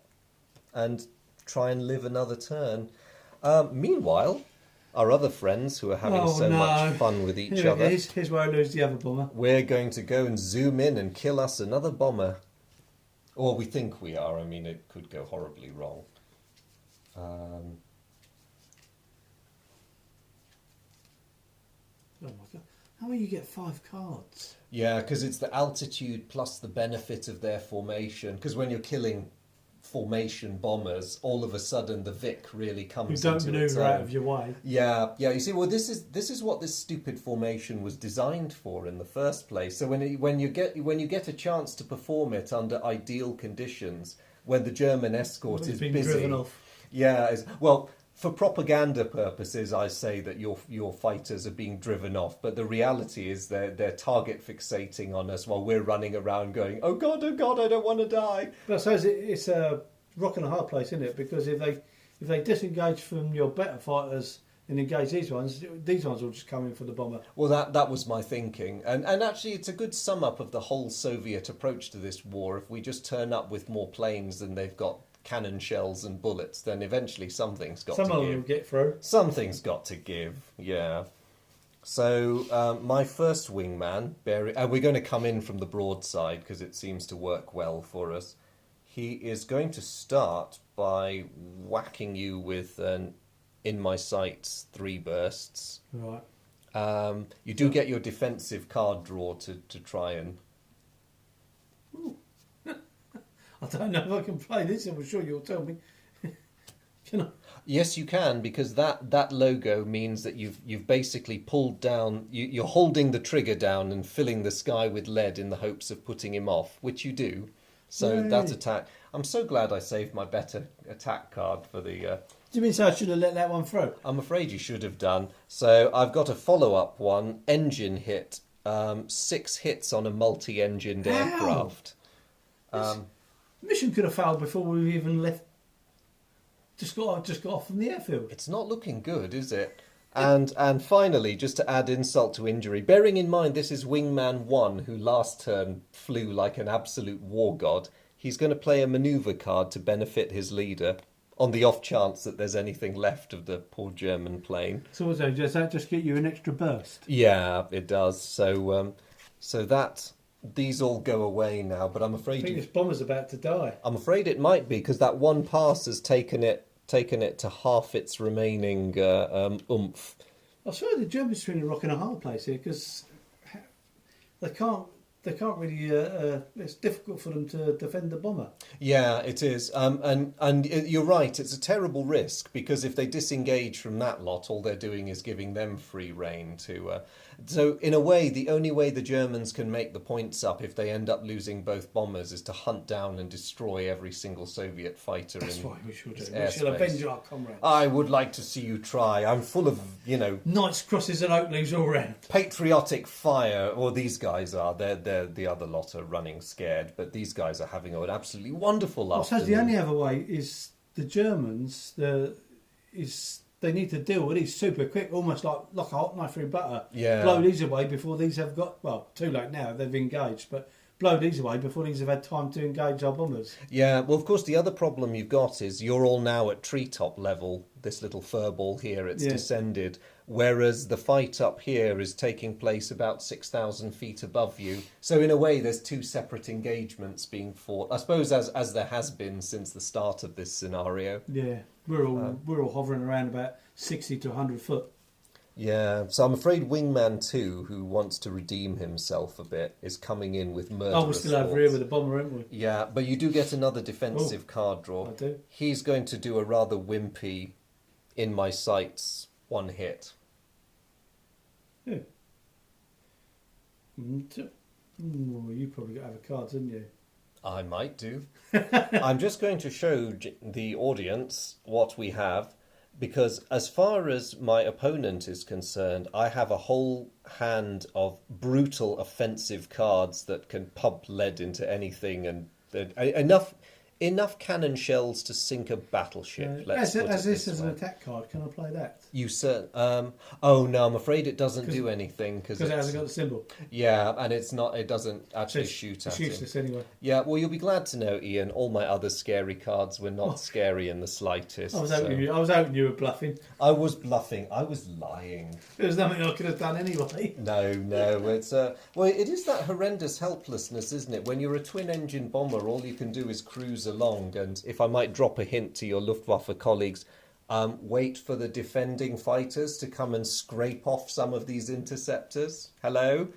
and try and live another turn. Meanwhile, our other friends who are having much fun with each other... Here's where I lose the other bomber. We're going to go and zoom in and kill us another bomber. Or we think we are. I mean, it could go horribly wrong. Oh my God. How will you get 5 cards? Yeah, because it's the altitude plus the benefit of their formation. Because when you're killing formation bombers, all of a sudden the Vic really comes into its own. You don't manoeuvre out of your way. Yeah. You see, well, this is what this stupid formation was designed for in the first place. So when you get a chance to perform it under ideal conditions, when the German escort is busy, driven off. Yeah. Well, for propaganda purposes, I say that your fighters are being driven off, but the reality is they're target fixating on us while we're running around going, oh God, I don't want to die. But I suppose it's a rock and a hard place, isn't it? Because if they disengage from your better fighters and engage these ones will just come in for the bomber. Well, that was my thinking, and actually it's a good sum up of the whole Soviet approach to this war. If we just turn up with more planes than they've got cannon shells and bullets, then eventually something's got to give. Some of them will get through. Something's got to give, yeah. So my first wingman, and we're going to come in from the broadside because it seems to work well for us. He is going to start by whacking you with an in my sights 3 bursts. Right. You do get your defensive card draw to try and... Ooh. I don't know if I can play this. I'm sure you'll tell me. Can I? Yes, you can, because that logo means that you've basically pulled down. You're holding the trigger down and filling the sky with lead in the hopes of putting him off, which you do. So Yay. That attack. I'm so glad I saved my better attack card for the. Do you mean so I should have let that one through? I'm afraid you should have done. So I've got a follow-up one, engine hit. 6 hits on a multi-engined aircraft. Mission could have failed before we even left. Just got off from the airfield. It's not looking good, is it? And finally, just to add insult to injury, bearing in mind this is Wingman 1, who last turn flew like an absolute war god, he's going to play a manoeuvre card to benefit his leader, on the off chance that there's anything left of the poor German plane. So does that just get you an extra burst? Yeah, it does. So that... These all go away now, but I'm afraid... I think this bomber's about to die. I'm afraid it might be, because that one pass has taken it to half its remaining oomph. I swear the Germans are in a rock and a hard place here, because they they can't really. It's difficult for them to defend the bomber. Yeah, it is. And you're right, it's a terrible risk because if they disengage from that lot, all they're doing is giving them free rein to. So, in a way, the only way the Germans can make the points up if they end up losing both bombers is to hunt down and destroy every single Soviet fighter. That's in what we should do. airspace. We shall avenge our comrades. I would like to see you try. I'm full of, Knights, crosses, and oak leaves all round. patriotic fire. Or these guys are. They're the other lot are running scared, but these guys are having an absolutely wonderful I afternoon. suppose the only other way is the Germans. They need to deal with these super quick, almost like a hot knife through butter. Yeah. Blow these away before these have got. Well, too late now. They've engaged, but blow these away before these have had time to engage our bombers. Yeah, well, of course, the other problem you've got is you're all now at treetop level. This little furball here, it's descended, whereas the fight up here is taking place about 6,000 feet above you. So in a way, there's two separate engagements being fought. I suppose as there has been since the start of this scenario. Yeah, we're all hovering around about 60 to 100 foot. Yeah, so I'm afraid Wingman 2, who wants to redeem himself a bit, is coming in with murderous Oh, we're still over here with the bomber, aren't we? Yeah, but you do get another defensive card draw. I do. He's going to do a rather wimpy, in my sights, one hit. Yeah. You probably got to have a card, didn't you? I might do. I'm just going to show the audience what we have, because as far as my opponent is concerned, I have a whole hand of brutal offensive cards that can pump lead into anything, and enough cannon shells to sink a battleship. As this is an attack card, can I play that? You oh no, I'm afraid it doesn't do anything because it hasn't got the symbol. Yeah, and it's not. It doesn't actually shoot at It's him. useless anyway. Yeah, well, you'll be glad to know, Ian. All my other scary cards were not scary in the slightest. I was hoping you were bluffing. I was bluffing. I was lying. There's nothing I could have done anyway. No, it's well, it is that horrendous helplessness, isn't it? When you're a twin-engine bomber, all you can do is cruise along. And if I might drop a hint to your Luftwaffe colleagues, wait for the defending fighters to come and scrape off some of these interceptors. Hello?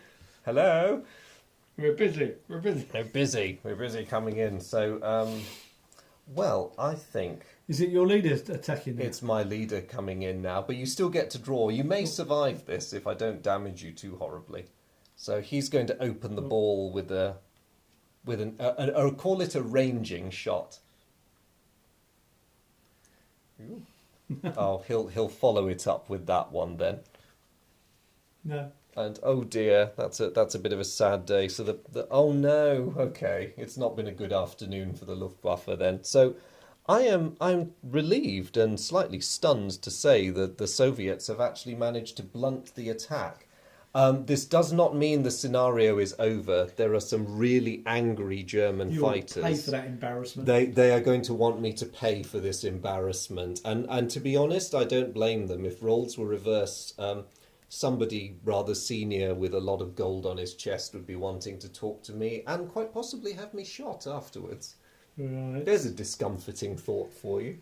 We're busy. We're busy coming in. So, well, I think... Is it your leader attacking now? It's my leader coming in now, but you still get to draw. You may survive this if I don't damage you too horribly. So he's going to open the ball with or call it a ranging shot. Oh, he'll follow it up with that one then. No. And oh dear, that's a bit of a sad day. So oh no, okay, it's not been a good afternoon for the Luftwaffe then. So I'm relieved and slightly stunned to say that the Soviets have actually managed to blunt the attack. This does not mean the scenario is over. There are some really angry German fighters. You'll pay for that embarrassment. They are going to want me to pay for this embarrassment. And to be honest, I don't blame them. If roles were reversed, somebody rather senior with a lot of gold on his chest would be wanting to talk to me and quite possibly have me shot afterwards. Right. There's a discomforting thought for you.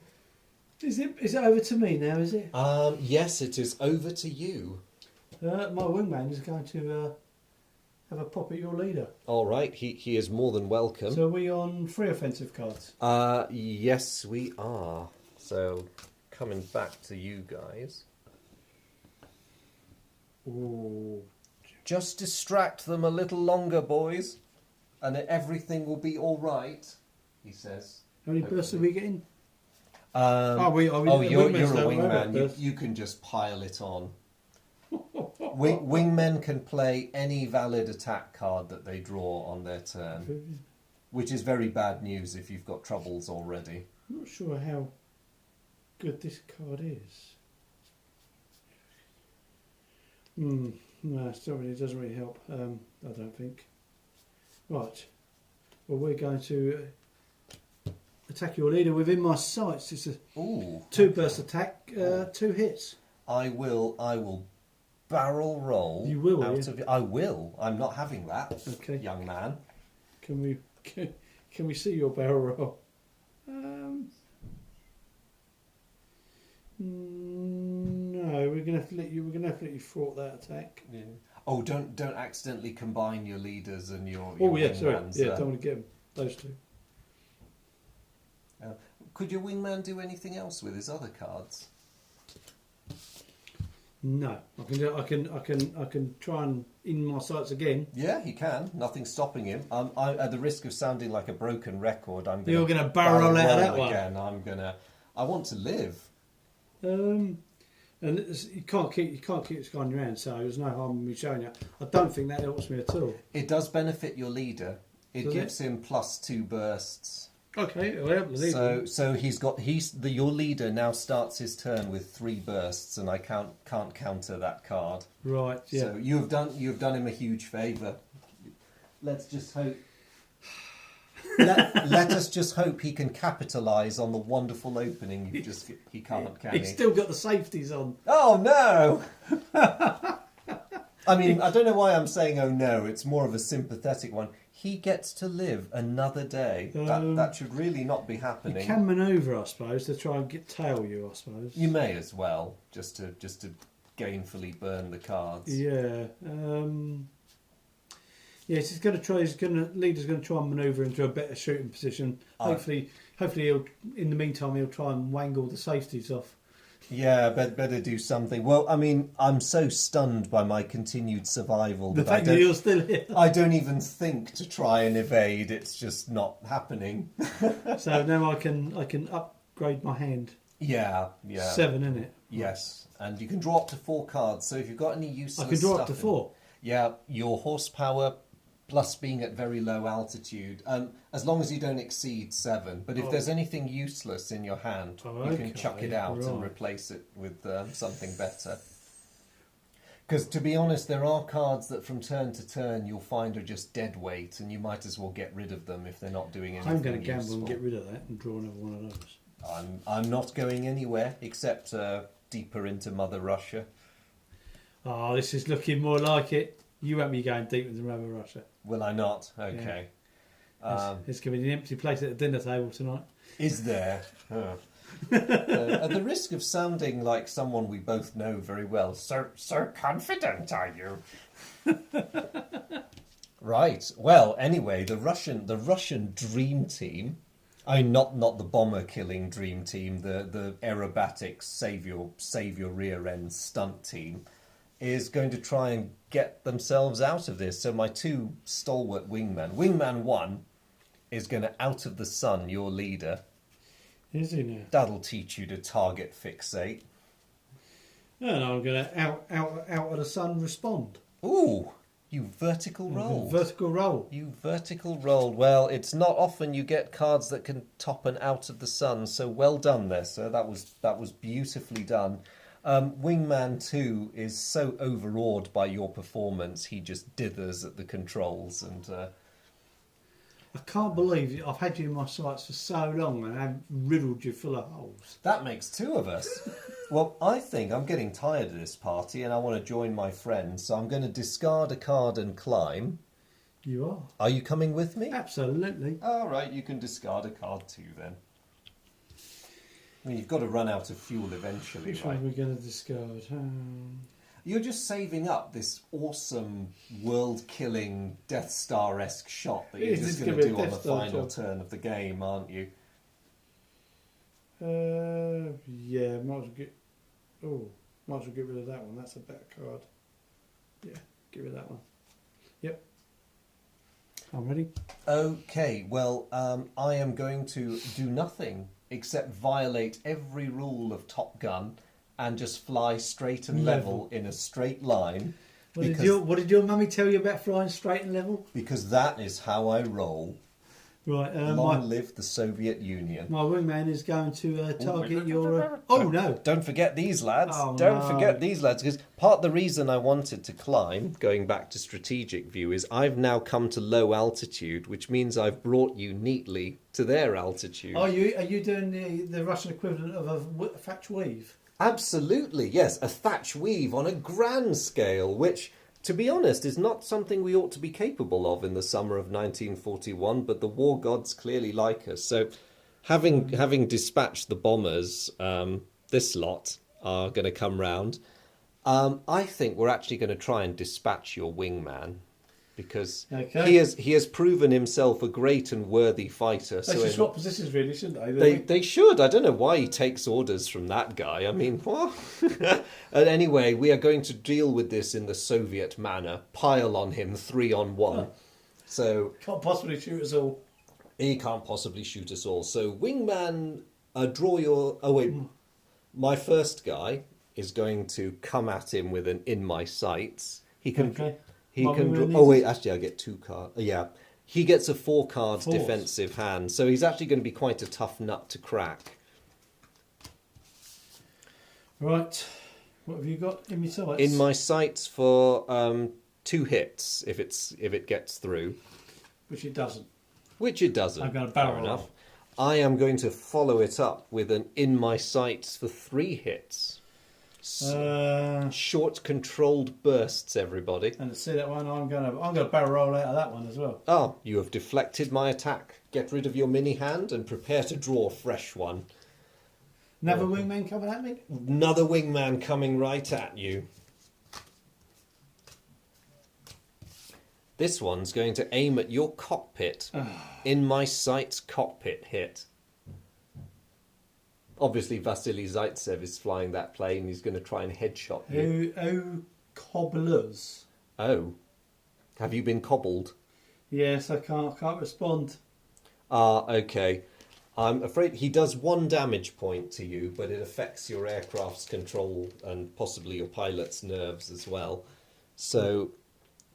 Is it over to me now, is it? Yes, it is over to you. My wingman is going to have a pop at your leader. All right, he is more than welcome. So are we on 3 offensive cards? Yes, we are. So, coming back to you guys. Ooh. Just distract them a little longer, boys, and everything will be all right, he says. How many bursts are we getting? You're a wingman. You You can just pile it on. Wingmen can play any valid attack card that they draw on their turn, which is very bad news if you've got troubles already. I'm not sure how good this card is. No, it doesn't really help. I don't think. Right. Well, we're going to attack your leader within my sights. It's a 2-burst attack, 2 hits. I will barrel roll. You will, I will. I'm not having that, okay, young man. Can we see your barrel roll? No. No, we're gonna have to let you. We're gonna have to let you thwart that attack. Yeah. Oh, don't accidentally combine your leaders and your Oh yeah, sorry. wingmans, Yeah, don't want to get them. Those two. Could your wingman do anything else with his other cards? No, I can try and in my sights again. Yeah, he can. Nothing's stopping him. At the risk of sounding like a broken record, You're going to barrel out of that one again. I want to live. And you can't keep this guy in your hand, so there's no harm in me showing you. I don't think that helps me at all. It does benefit your leader. It Does gives him +2 bursts. Okay, well, So your leader now starts his turn with 3 bursts, and I can't counter that card. Right. Yeah. So you've done him a huge favour. Let's just hope. Let us just hope he can capitalise on the wonderful opening he can't, can he? He's still got the safeties on. Oh no! I mean, I don't know why I'm saying oh no. It's more of a sympathetic one. He gets to live another day. That should really not be happening. You can manoeuvre, I suppose, to try and tail you. I suppose you may as well, just to gainfully burn the cards. Yeah. Yes, he's going to try. Leader's going to try and manoeuvre into a better shooting position. Hopefully, he'll. In the meantime, he'll try and wangle the safeties off. Yeah, better do something. Well, I mean, I'm so stunned by my continued survival The fact that you're still here. I don't even think to try and evade. It's just not happening. So now I can upgrade my hand. Yeah. 7 in it. Yes, and you can draw up to 4 cards. So if you've got any useless I can draw up to stuff 4. Yeah, your horsepower plus being at very low altitude, as long as you don't exceed 7. But if there's anything useless in your hand, you can chuck it out and replace it with something better. Because to be honest, there are cards that from turn to turn you'll find are just dead weight, and you might as well get rid of them if they're not doing anything I'm going to gamble useful. and get rid of that and draw another one of those. I'm not going anywhere except deeper into Mother Russia. Oh, this is looking more like it. You won't be going deep into Mother Russia. Will I not? Okay. Yeah. It's going to be an empty place at the dinner table tonight. Is there? At the risk of sounding like someone we both know very well, so confident are you? Right. Well, anyway, the Russian dream team. I mean, not the bomber killing dream team. The aerobatic save your rear end stunt team is going to try and get themselves out of this. So my 2 stalwart wingmen. Wingman 1 is going to out of the sun your leader. Is he now? That'll teach you to target fixate. And I'm going to out of the sun respond. Ooh, you vertical rolled. Vertical roll. You vertical rolled. Well, it's not often you get cards that can top an out of the sun. So well done there, sir. That was beautifully done. Wingman 2 is so overawed by your performance, he just dithers at the controls. And I can't believe I've had you in my sights for so long and I've riddled you full of holes. That makes 2 of us. Well, I think I'm getting tired of this party and I want to join my friends, so I'm going to discard a card and climb. You are. Are you coming with me? Absolutely. All right, you can discard a card too then. I mean, you've got to run out of fuel eventually, Which right? one are we going to discard? You're just saving up this awesome, world-killing, Death Star-esque shot that you're just going to do on the final turn of the game, aren't you? Yeah, might as well get rid of that one. That's a better card. Yeah, get rid of that one. Yep. I'm ready. Okay, well, I am going to do nothing except violate every rule of Top Gun and just fly straight and level in a straight line. What did your mummy tell you about flying straight and level? Because that is how I roll. Right. Long live the Soviet Union. My wingman is going to target your... Oh, no. Don't forget these lads. Oh, Don't no. forget these lads. Because part of the reason I wanted to climb, going back to strategic view, is I've now come to low altitude, which means I've brought you neatly to their altitude. Are you doing the Russian equivalent of a thatch weave? Absolutely, yes. A thatch weave on a grand scale, which, to be honest, is not something we ought to be capable of in the summer of 1941, but the war gods clearly like us. So, having dispatched the bombers, this lot, are going to come round. I think we're actually going to try and dispatch your wingman, because he has proven himself a great and worthy fighter. They should swap positions, really, shouldn't they should. I don't know why he takes orders from that guy. I mean, what? And anyway, we are going to deal with this in the Soviet manner. Pile on him 3-on-1. Oh. So can't possibly shoot us all. He can't possibly shoot us all. So wingman, draw your... Oh wait, my first guy is going to come at him with an in my sights. He can... Okay. He can draw... Oh wait, actually I get 2 cards. Yeah. He gets a 4 cards defensive hand. So he's actually going to be quite a tough nut to crack. Right. What have you got in my sights? In my sights for 2 hits if it gets through. Which it doesn't. Which it doesn't. I'm going to barrel enough. I am going to follow it up with an in my sights for 3 hits. Short controlled bursts, everybody. And to see that one, I'm gonna barrel roll out of that one as well. Oh, you have deflected my attack. Get rid of your mini hand and prepare to draw a fresh one. Another wingman coming at me? Another wingman coming right at you. This one's going to aim at your cockpit. In my sights cockpit hit. Obviously, Vasily Zaitsev is flying that plane. He's going to try and headshot you. Oh, cobblers. Oh. Have you been cobbled? Yes, I can't respond. Okay. I'm afraid he does 1 damage point to you, but it affects your aircraft's control and possibly your pilot's nerves as well. So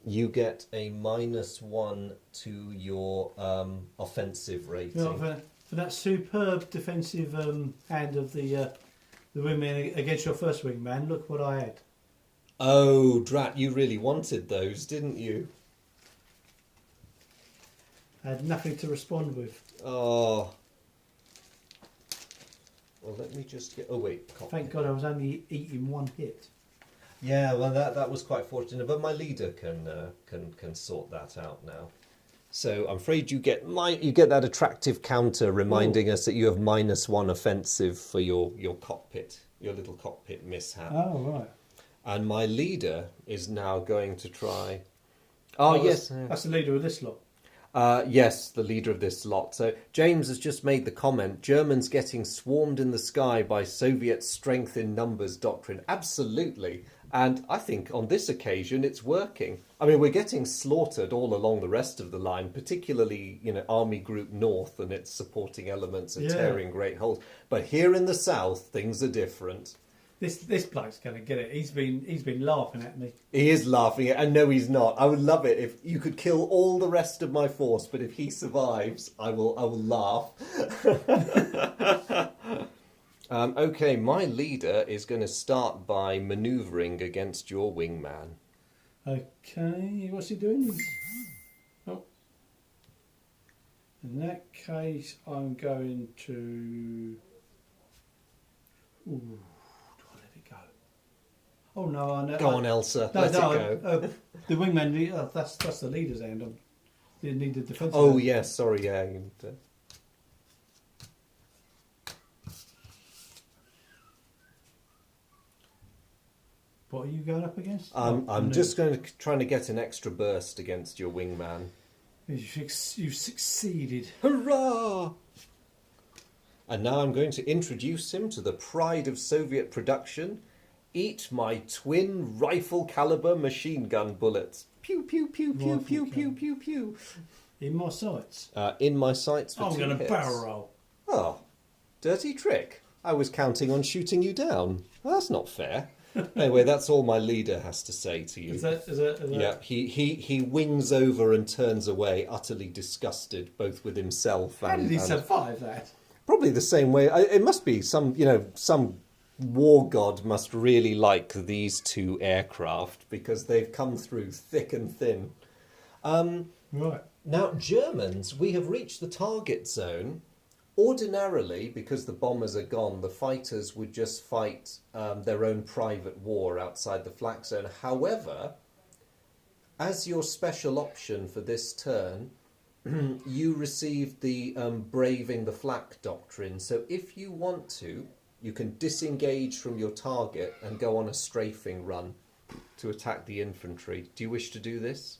you get a -1 to your offensive rating. No, for that superb defensive hand of the wingman against your first wingman, look what I had. Oh, drat, you really wanted those, didn't you? I had nothing to respond with. Oh. Well, let me just get... Oh, wait. Thank God I was only eating 1 hit. Yeah, well, that was quite fortunate, but my leader can sort that out now. So I'm afraid you get that attractive counter reminding us that you have -1 offensive for your cockpit, your little cockpit mishap. Oh, right. And my leader is now going to try... Oh, yes. That's the leader of this lot. Yes, the leader of this lot. So James has just made the comment, Germans getting swarmed in the sky by Soviet strength in numbers doctrine. Absolutely. And I think on this occasion it's working. I mean, we're getting slaughtered all along the rest of the line, particularly, Army Group North and its supporting elements are tearing great holes. But here in the south, things are different. This bloke's going to get it. He's been laughing at me. He is laughing at, and no, he's not. I would love it if you could kill all the rest of my force, but if he survives, I will laugh. Okay, my leader is going to start by manoeuvring against your wingman. Okay, what's he doing? Oh. In that case, I'm going to... Ooh, do I let it go? Oh no, I know. Go on, Elsa. Let it go. The wingman, that's the leader's hand. You need the defensive. Oh hand. yes, sorry, yeah. What are you going up against? I'm just trying to get an extra burst against your wingman. You've succeeded. Hurrah! And now I'm going to introduce him to the pride of Soviet production. Eat my twin rifle caliber machine gun bullets. Pew, pew, pew, pew, pew, pew, pew, pew. In my sights? In my sights for 2 hits. I'm going to barrel roll. Oh, dirty trick. I was counting on shooting you down. Well, that's not fair. Anyway, that's all my leader has to say to you. Is that? Yeah, he wings over and turns away, utterly disgusted, both with himself and... How did he survive that? Probably the same way. It must be some war god must really like these 2 aircraft because they've come through thick and thin. Right. Now, Germans, we have reached the target zone. Ordinarily, because the bombers are gone, the fighters would just fight their own private war outside the flak zone. However, as your special option for this turn, you received the braving the flak doctrine. So if you want to, you can disengage from your target and go on a strafing run to attack the infantry. Do you wish to do this?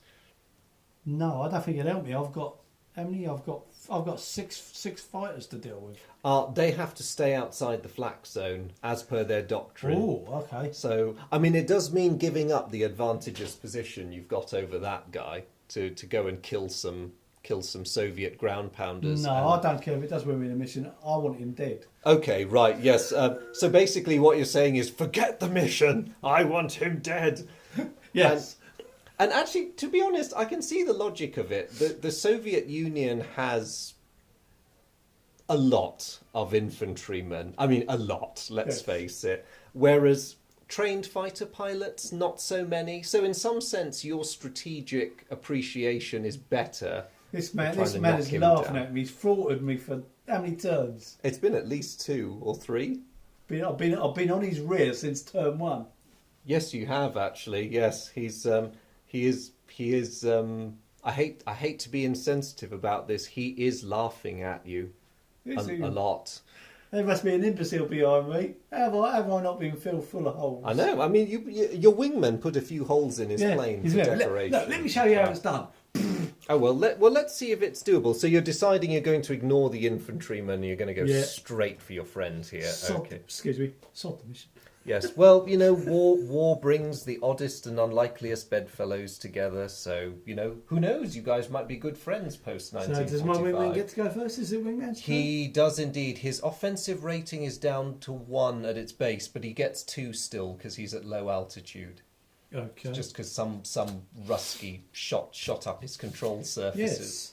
No, I don't think it'll help me. I've got how many? I've got six fighters to deal with. They have to stay outside the flak zone as per their doctrine. Oh, okay. So, I mean, it does mean giving up the advantageous position you've got over that guy to go and kill some Soviet ground pounders. No, I don't care if it does win me the mission. I want him dead. Okay, right, yes. So basically what you're saying is, forget the mission. I want him dead. Yes. And actually, to be honest, I can see the logic of it. The Soviet Union has a lot of infantrymen. I mean, a lot, let's face it. Whereas trained fighter pilots, not so many. So in some sense, your strategic appreciation is better. This man is laughing at me. He's thwarted me for how many turns? It's been at least 2 or 3. I've been on his rear since turn 1. Yes, you have actually. Yes, he is. I hate to be insensitive about this. He is laughing at you a lot. There must be an imbecile behind me. Have I not been filled full of holes? I know. I mean, your wingman put a few holes in his plane for decoration. Let me show you how it's done. Oh let's see if it's doable. So you're deciding you're going to ignore the infantryman. You're going to go straight for your friend here. Okay. Excuse me. Sod the mission. Yes. Well, war brings the oddest and unlikeliest bedfellows together. So who knows? You guys might be good friends post 1945. So does my wingman get to go first? Is it wingman's turn? He does indeed. His offensive rating is down to 1 at its base, but he gets 2 still because he's at low altitude. Okay. Just because some rusky shot up his control surfaces. Yes,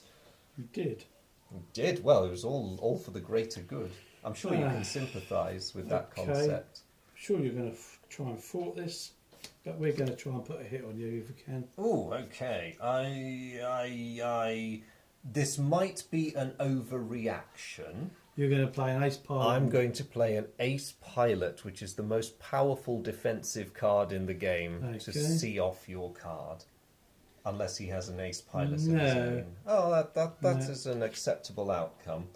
you did. You did. Well, it was all for the greater good. I'm sure you can sympathise with that concept. I'm sure you're going to try and thwart this, but we're going to try and put a hit on you if we can. Oh, okay. This might be an overreaction. You're going to play an ace pilot. I'm going to play an ace pilot, which is the most powerful defensive card in the game, to see off your card. Unless he has an ace pilot of his own. Oh, that is an acceptable outcome.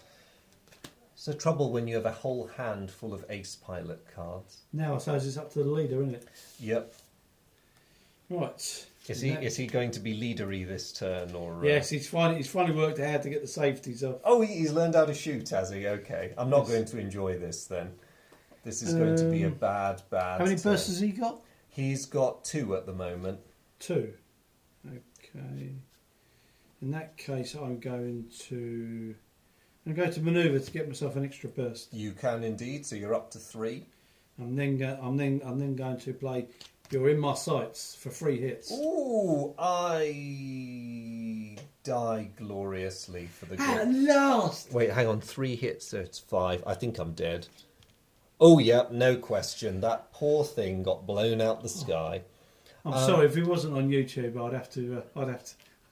It's the trouble when you have a whole hand full of ace pilot cards. Now I suppose it's up to the leader, isn't it? Yep. Right. Is he going to be leadery this turn, or? Yes, he's finally worked out how to get the safeties off. Oh, he's learned how to shoot, has he? Okay, I'm not going to enjoy this then. This is going to be a bad. How many bursts has he got? He's got 2 at the moment. 2. Okay. In that case, I'm going to manoeuvre to get myself an extra burst. You can indeed. So you're up to 3. I'm then going to play. You're in my sights for 3 hits. Ooh, I die gloriously for the At last! Wait, hang on. 3 hits, so it's 5. I think I'm dead. Oh, yeah, no question. That poor thing got blown out the sky. I'm sorry, if it wasn't on YouTube, I'd have to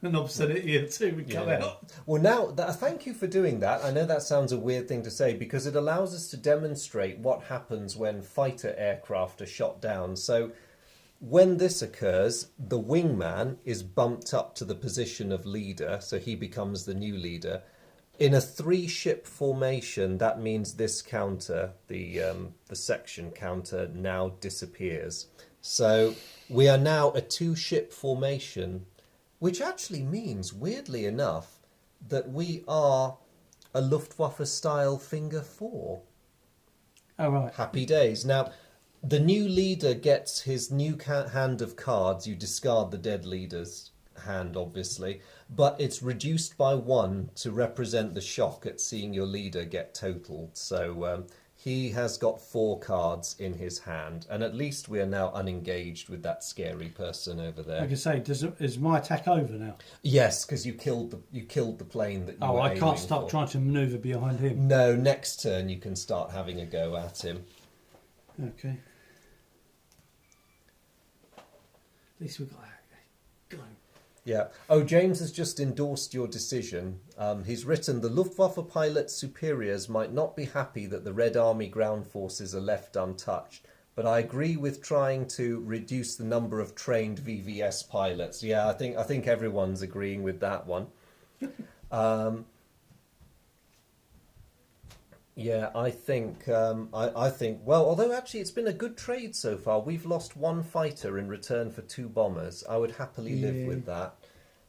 an obscenity or 2 would come out. Well, now, thank you for doing that. I know that sounds a weird thing to say because it allows us to demonstrate what happens when fighter aircraft are shot down. So when this occurs, the wingman is bumped up to the position of leader, so he becomes the new leader. In a 3-ship formation, that means this counter, the section counter, now disappears. So we are now a 2-ship formation, which actually means, weirdly enough, that we are a Luftwaffe-style Finger 4. Oh, right. Happy days. Now, the new leader gets his new hand of cards. You discard the dead leader's hand, obviously, but it's reduced by 1 to represent the shock at seeing your leader get totaled. So he has got 4 cards in his hand, and at least we are now unengaged with that scary person over there. Like I say, is my attack over now? Yes, because you killed the plane that you were I can't aiming start for. trying to manoeuvre behind him. No, next turn you can start having a go at him. Okay. At least we got that. Go. Yeah. Oh, James has just endorsed your decision. He's written, the Luftwaffe pilot's superiors might not be happy that the Red Army ground forces are left untouched, but I agree with trying to reduce the number of trained VVS pilots. Yeah, I think everyone's agreeing with that one. Yeah, I think I think well, although actually it's been a good trade so far. We've lost one fighter in return for 2 bombers. I would happily live Yeah. with that.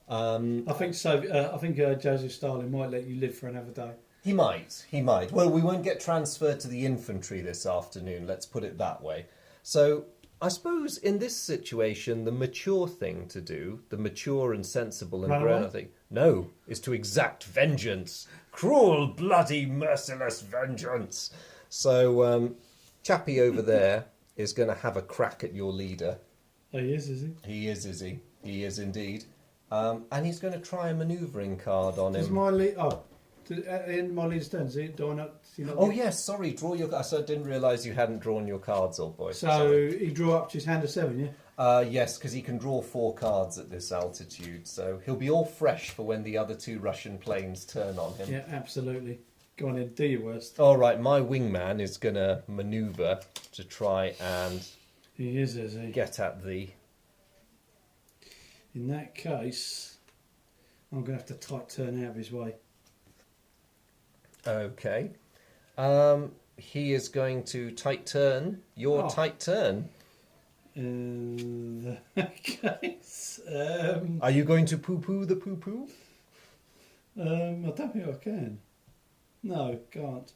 I think so. I think Joseph Stalin might let you live for another day. He might. He might. Well, we won't get transferred to the infantry this afternoon, let's put it that way. So, I suppose in this situation, the mature thing to do, the mature and sensible and Run grown away? thing, no, is to exact vengeance. Cruel, bloody, merciless vengeance. So, Chappie over there is going to have a crack at your leader. Oh, he is he? He is he? He is indeed. And he's going to try a manoeuvring card on Does him. my lead? Oh, in my leader's turn. Do I not? Do you not Oh get- yes, sorry. Draw your. I didn't realise you hadn't drawn your cards, old boy. So Sorry. he drew up to his hand of 7, yeah. Yes, because he can draw 4 cards at this altitude, so he'll be all fresh for when the other 2 Russian planes turn on him. Yeah, absolutely. Go on then, do your worst. All right, my wingman is going to manoeuvre to try and He is he? get at the. In that case, I'm going to have to tight turn out of his way. Okay. He is going to tight turn your Oh. tight turn. In that case, Are you going to poo-poo the poo-poo? I don't think I can. No, can't.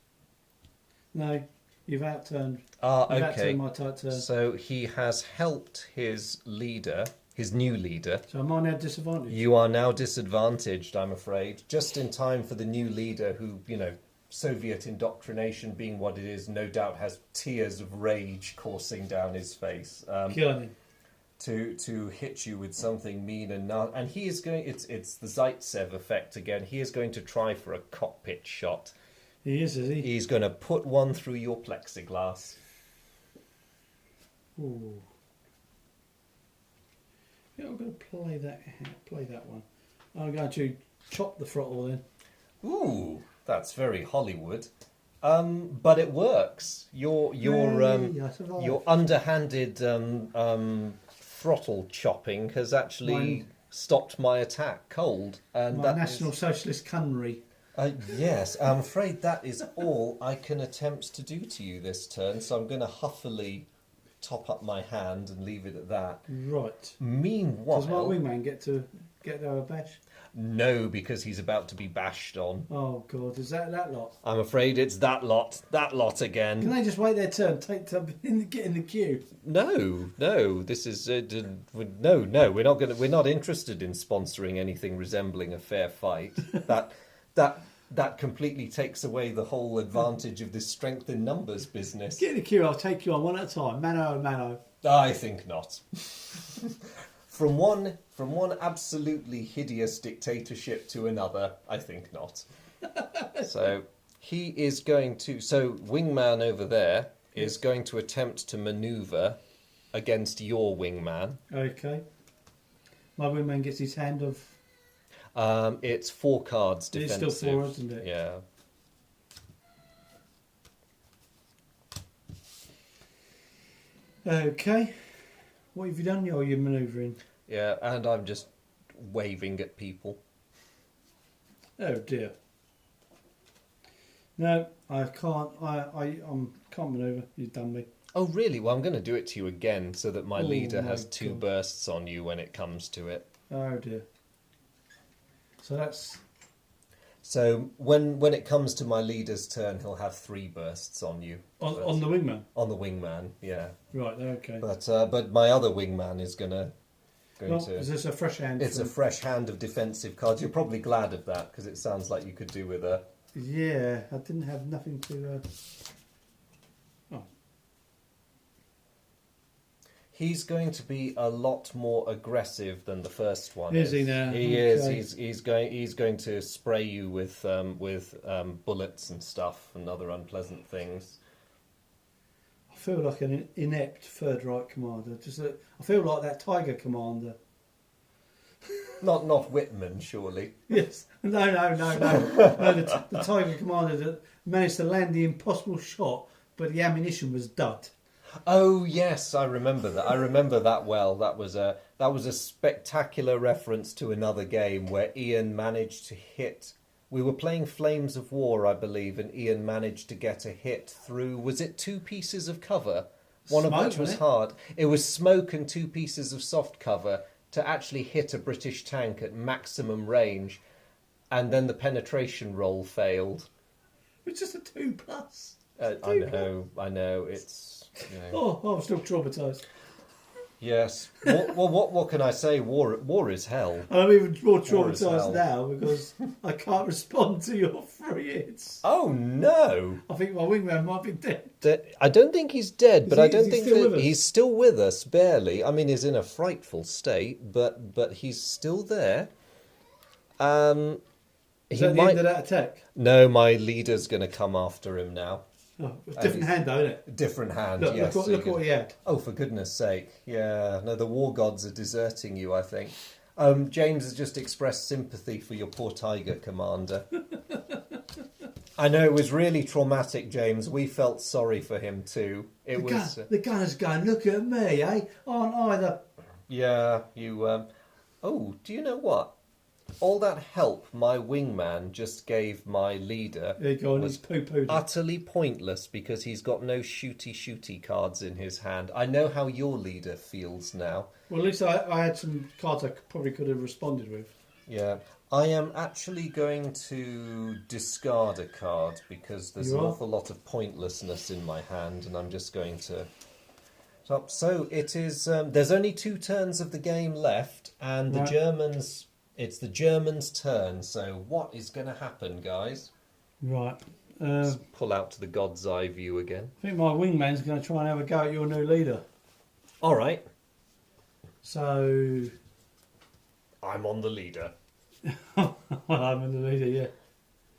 No, you've outturned. You've Okay. outturned my tight turn. So he has helped his leader, his new leader. So am I now disadvantaged? You are now disadvantaged, I'm afraid, just in time for the new leader who, Soviet indoctrination being what it is, no doubt has tears of rage coursing down his face. Killing him. To hit you with something mean and he is going. It's the Zaitsev effect again. He is going to try for a cockpit shot. He is he? He's going to put one through your plexiglass. Ooh. Yeah, I'm going to play that one. I'm going to chop the throttle then. Ooh, that's very Hollywood. But it works. Your I survived. your underhanded throttle chopping has actually Mine- stopped my attack cold, and My that National is, Socialist Cunnery. yes, I'm afraid that is all I can attempt to do to you this turn. So I'm going to huffily top up my hand and leave it at that. Right. Meanwhile, Does my wingman get to a bash? no, because he's about to be bashed on. Oh God, is that lot? I'm afraid it's that lot again. Can they just wait their turn, get in the queue? No. This is no. We're not interested in sponsoring anything resembling a fair fight. That completely takes away the whole advantage of this strength in numbers business. Get in the queue. I'll take you on one at a time. Mano. I think not. From one absolutely hideous dictatorship to another, I think not. So he is going to. So Wingman over there is going to attempt to manoeuvre against your Wingman. Okay. My wingman gets his hand of. It's 4 cards It's defensive. still 4, isn't it? Yeah. Okay. What have you done? Oh, you're manoeuvring. Yeah, and I'm just waving at people. Oh dear. No, I can't. I can't manoeuvre. You've done me. Oh, really? Well, I'm going to do it to you again so that my Oh, leader my has 2 God. bursts on you when it comes to it. Oh dear. So that's So when it comes to my leader's turn, he'll have 3 bursts on you. on the wingman. On the wingman, yeah. Right. Okay. But my other wingman is going to. Is this a fresh hand? It's a fresh hand of defensive cards. You're probably glad of that because it sounds like you could do with a. Yeah, I didn't have nothing to. Oh, He's going to be a lot more aggressive than the first one. Is he now? He Okay. is. He's going to spray you with bullets and stuff and other unpleasant things. I feel like an inept Third Reich commander. I feel like that Tiger commander. Not Whitman, surely. Yes. No. The Tiger commander that managed to land the impossible shot, but the ammunition was dud. Oh yes, I remember that. I remember that well. That was a spectacular reference to another game where Ian managed to hit We were playing Flames of War, I believe, and Ian managed to get a hit through, was it 2 pieces of cover? One of which was hard. It was smoke and 2 pieces of soft cover to actually hit a British tank at maximum range, and then the penetration roll failed. It's just a 2+. I know, it's... You know. Oh, I'm still traumatised. Yes. What can I say? War is hell. I'm even more traumatised now because I can't respond to your 3 hits. Oh, no. I think my wingman might be dead. I don't think he's dead, but I don't think that he's still with us, barely. I mean, he's in a frightful state, but he's still there. Is that the end of that attack? No, my leader's going to come after him now. Oh, different hand though, isn't it? Different hand, look, yes. Look what he had. Oh, for goodness sake. Yeah, no, the war gods are deserting you, I think. James has just expressed sympathy for your poor tiger, Commander. I know, it was really traumatic, James. We felt sorry for him too. The gunner's going, look at me, eh? Aren't I the... Yeah, you... Oh, do you know what? All that help my wingman just gave my leader was utterly pointless because he's got no shooty cards in his hand. I know how your leader feels now. Well, at least I had some cards I probably could have responded with. Yeah. I am actually going to discard a card because there's an awful lot of pointlessness in my hand, and I'm just going to... So it is... there's only 2 turns of the game left, and the Germans... It's the Germans' turn, so what is going to happen, guys? Right. Let's pull out to the God's Eye view again. I think my wingman's going to try and have a go at your new leader. All right. So... I'm on the leader. Well, I'm on the leader, yeah.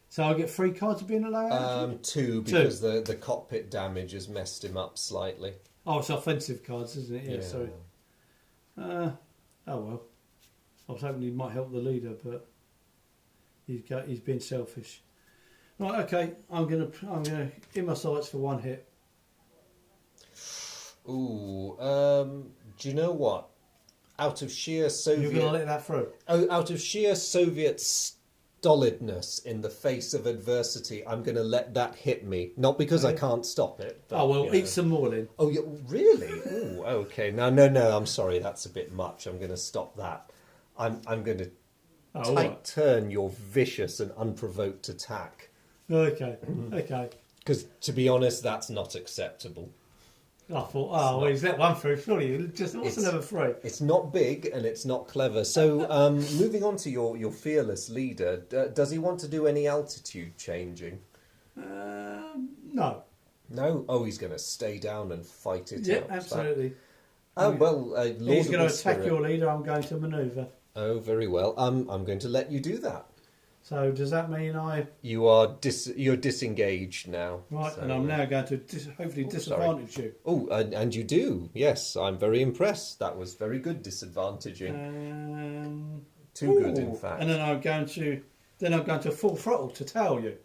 So I'll get 3 cards of being allowed? 2, because the cockpit damage has messed him up slightly. Oh, it's offensive cards, isn't it? Yeah, sorry. Oh, well. I was hoping he might help the leader, but he's been selfish. Right, okay. I'm gonna in my sights for 1 hit. Ooh, do you know what? Out of sheer Soviet... You're gonna let that through? Oh, out of sheer Soviet stolidness in the face of adversity, I'm going to let that hit me. Not because I can't stop it. But, eat some more then. Oh, really? Ooh, okay. No, I'm sorry. That's a bit much. I'm going to stop that. I'm going to turn your vicious and unprovoked attack. Okay. Because, to be honest, that's not acceptable. I thought, he's let 1 through. Surely you just also never 3. It's not big and it's not clever. So, moving on to your fearless leader, does he want to do any altitude changing? No. No? Oh, he's going to stay down and fight it out. Yeah, absolutely. He's going to attack your leader. I'm going to manoeuvre. Oh, very well. I'm going to let you do that. So does that mean you're disengaged now? Right, so, and I'm now going to hopefully disadvantage you. Oh, and you do. Yes, I'm very impressed. That was very good disadvantaging. Too good, in fact. And then I'm going to full throttle to tail you.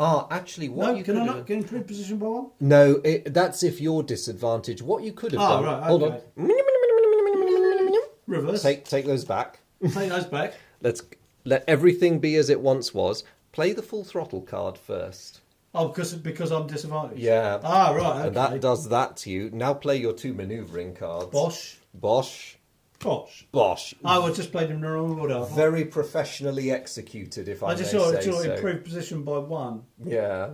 Actually, can I not get into position by 1? No, that's if you're disadvantaged. What you could have done. Right, okay. Hold on. Reverse. Take those back. Take those back. Let's let everything be as it once was. Play the full throttle card first. Oh, because I'm disadvantaged. Yeah. Right. Okay. And that does that to you. Now play your 2 manoeuvring cards. Bosh. I would just play them in the wrong order. Very professionally executed, if I may say so. I just saw improve position by 1. Yeah.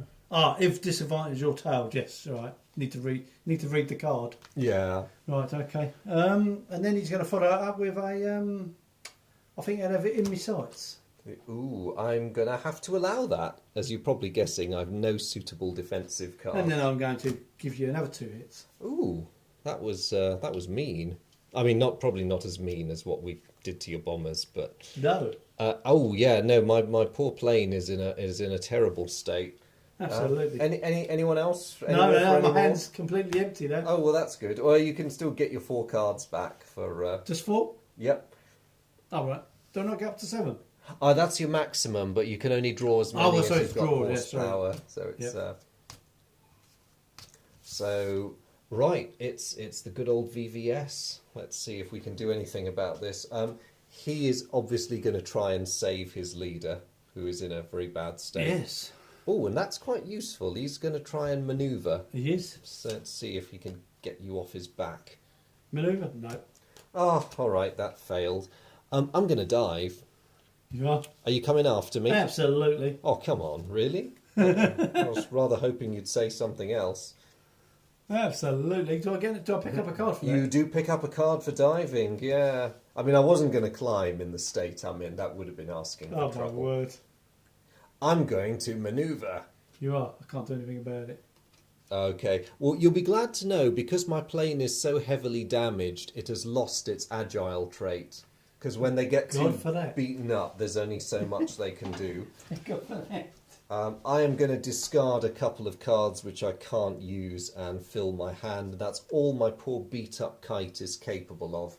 If disadvantage or tailed, yes, right. Need to read the card. Yeah. Right, okay. And then he's going to follow it up with a. I think I'd have it in my sights. Ooh, I'm going to have to allow that. As you're probably guessing, I've no suitable defensive card. And then I'm going to give you another 2 hits. Ooh, that was mean. I mean, probably not as mean as what we did to your bombers, but no. My poor plane is in a terrible state. Absolutely. Anyone else? No, my hand's completely empty now. Oh well, that's good. Well, you can still get your 4 cards back for. Just 4? Yep. All right. Don't I get up to 7? That's your maximum, but you can only draw as many as you've got horsepower. So it's so right. It's the good old VVS. Let's see if we can do anything about this. He is obviously going to try and save his leader. who is in a very bad state. Yes. Oh, and that's quite useful. He's going to try and manoeuvre. He is. So let's see if he can get you off his back. Manoeuvre? No. Oh, all right, that failed. I'm going to dive. You are? Are you coming after me? Absolutely. Oh, come on, really? I was rather hoping you'd say something else. Absolutely. Do I pick up a card for that? You do pick up a card for diving, yeah. I mean, I wasn't going to climb in the state I'm in. That would have been asking for trouble. Oh, my word. I'm going to manoeuvre. You are. I can't do anything about it. Okay. Well, you'll be glad to know, because my plane is so heavily damaged, it has lost its agile trait. Because when they get too beaten up, there's only so much they can do. God for that. I am going to discard a couple of cards which I can't use and fill my hand. That's all my poor beat-up kite is capable of.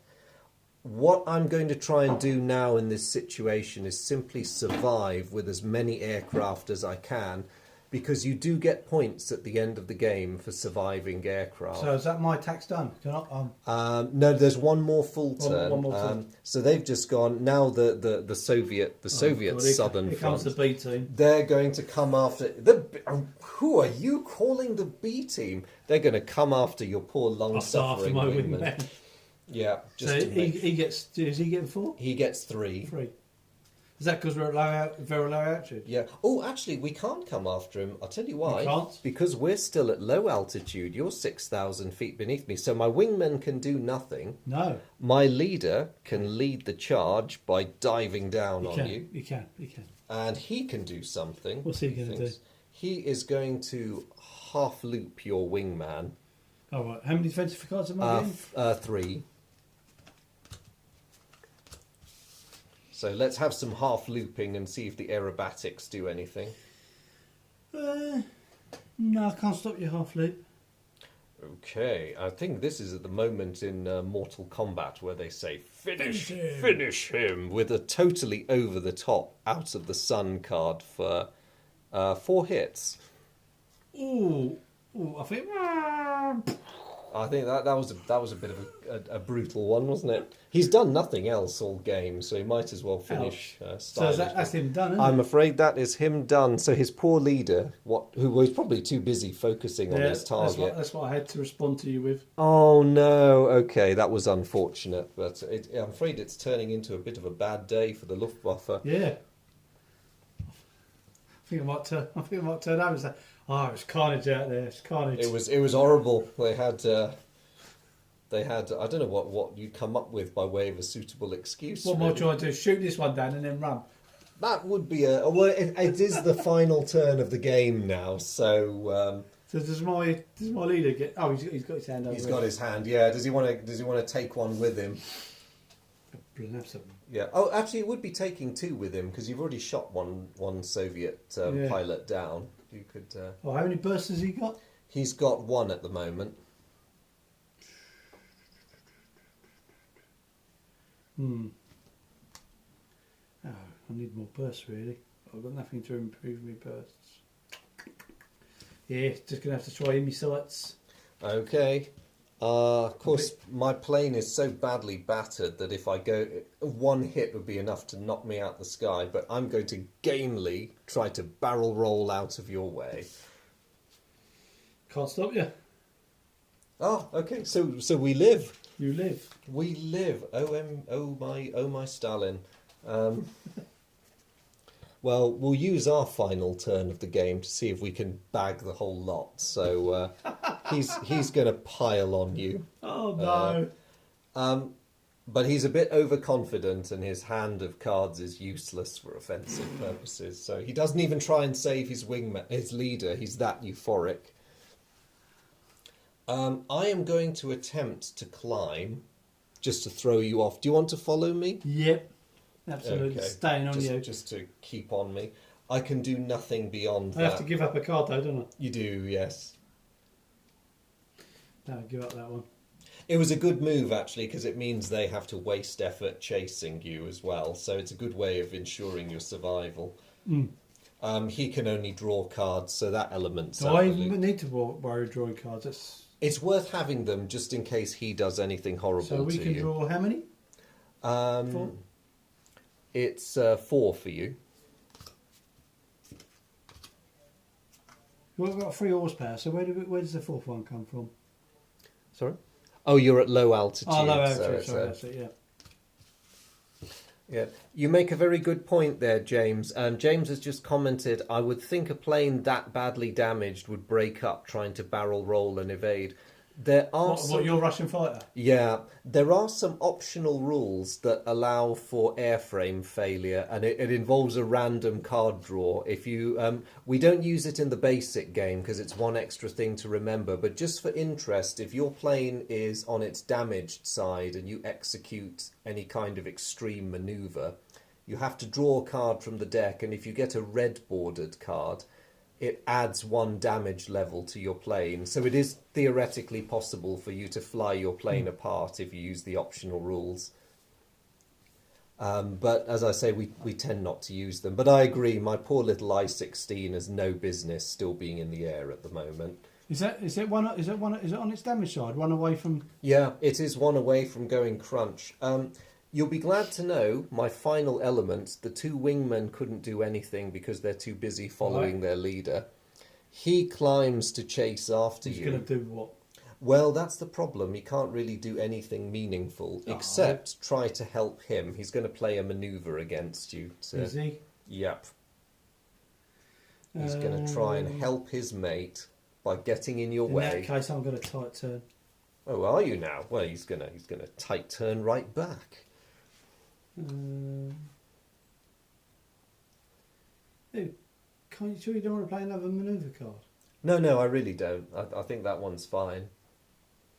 What I'm going to try and do now in this situation is simply survive with as many aircraft as I can, because you do get points at the end of the game for surviving aircraft. So is that my tax done? Can I, no, there's one more full turn. One more turn. So they've just gone. Now the Soviet southern here comes front. the B team. They're going to come after who are you calling the B team? They're going to come after your poor long-suffering wingman. Yeah. Just so he gets. Does he get 4? He gets 3. 3. Is that because we're at very low altitude? Yeah. Oh, actually, we can't come after him. I'll tell you why. We can't? Because we're still at low altitude. You're 6,000 feet beneath me. So my wingmen can do nothing. No. My leader can lead the charge by diving down on you. You can. And he can do something. What's he going to do? He is going to half loop your wingman. All right. How many defensive cards am I getting? 3. So let's have some half looping and see if the aerobatics do anything. No, I can't stop your half loop. Okay, I think this is at the moment in Mortal Kombat where they say finish him with a totally over the top out of the sun card for 4 hits. Ooh, I think that was a bit of a brutal one, wasn't it? He's done nothing else all game, so he might as well finish. So that's him done, isn't I'm afraid that is him done. So his poor leader, who was probably too busy focusing on his target. That's what I had to respond to you with. Oh no! Okay, that was unfortunate, but I'm afraid it's turning into a bit of a bad day for the Luftwaffe. Yeah. I think I might turn over and say, "Oh, it's carnage out there. It's carnage." It was horrible. They had I don't know what you'd come up with by way of a suitable excuse. What am I trying to do? Shoot this one down and then run. That would be it is the final turn of the game now. So does my leader get? Oh, he's got his hand over. He's got his hand. Yeah. Does he want to take one with him? Yeah. Oh, actually, it would be taking 2 with him because you've already shot one Soviet pilot down. You could. How many bursts has he got? He's got 1 at the moment. Oh, I need more bursts really. I've got nothing to improve my bursts. Yeah, just gonna have to try in my sights. Okay. Of course, my plane is so badly battered that if I go, 1 hit would be enough to knock me out the sky. But I'm going to gamely try to barrel roll out of your way. Can't stop you. Oh, okay. So we live. You live. We live. Oh my Stalin. Well, we'll use our final turn of the game to see if we can bag the whole lot. So he's going to pile on you. Oh no! But he's a bit overconfident, and his hand of cards is useless for offensive purposes. So he doesn't even try and save his leader. He's that euphoric. I am going to attempt to climb, just to throw you off. Do you want to follow me? Yep, absolutely. Okay. Staying on you. Just to keep on me. I can do nothing beyond that. I have to give up a card though, don't I? You do, yes. No, give up that one. It was a good move, actually, because it means they have to waste effort chasing you as well. So it's a good way of ensuring your survival. He can only draw cards, so that element's Do I even need to worry drawing cards? It's worth having them just in case he does anything horrible to you. So we can draw how many? 4? It's 4 for you. We've got 3 horsepower, so where does the 4th one come from? Sorry? Oh, you're at low altitude. Oh, low altitude, so sorry, that's it, yeah. Yeah, you make a very good point there, James. James has just commented, I would think a plane that badly damaged would break up trying to barrel roll and evade. There are What, your Russian fighter? Yeah, there are some optional rules that allow for airframe failure, and it involves a random card draw. If you, we don't use it in the basic game because it's one extra thing to remember. But just for interest, if your plane is on its damaged side and you execute any kind of extreme manoeuvre, you have to draw a card from the deck, and if you get a red bordered card, it adds 1 damage level to your plane. So it is theoretically possible for you to fly your plane apart if you use the optional rules. But as I say, we tend not to use them. But I agree, my poor little I-16 has no business still being in the air at the moment. Is it on its damage side? One away from? Yeah, it is 1 away from going crunch. You'll be glad to know my final element, the 2 wingmen couldn't do anything because they're too busy following their leader. He climbs to chase after you. He's going to do what? Well, that's the problem. He can't really do anything meaningful except try to help him. He's going to play a manoeuvre against you. Is he? Yep. He's going to try and help his mate by getting in your way. In that case, I'm going to tight turn. Oh, are you now? Well, he's going to tight turn right back. Sure you don't want to play another manoeuvre card? No, I really don't. I think that one's fine.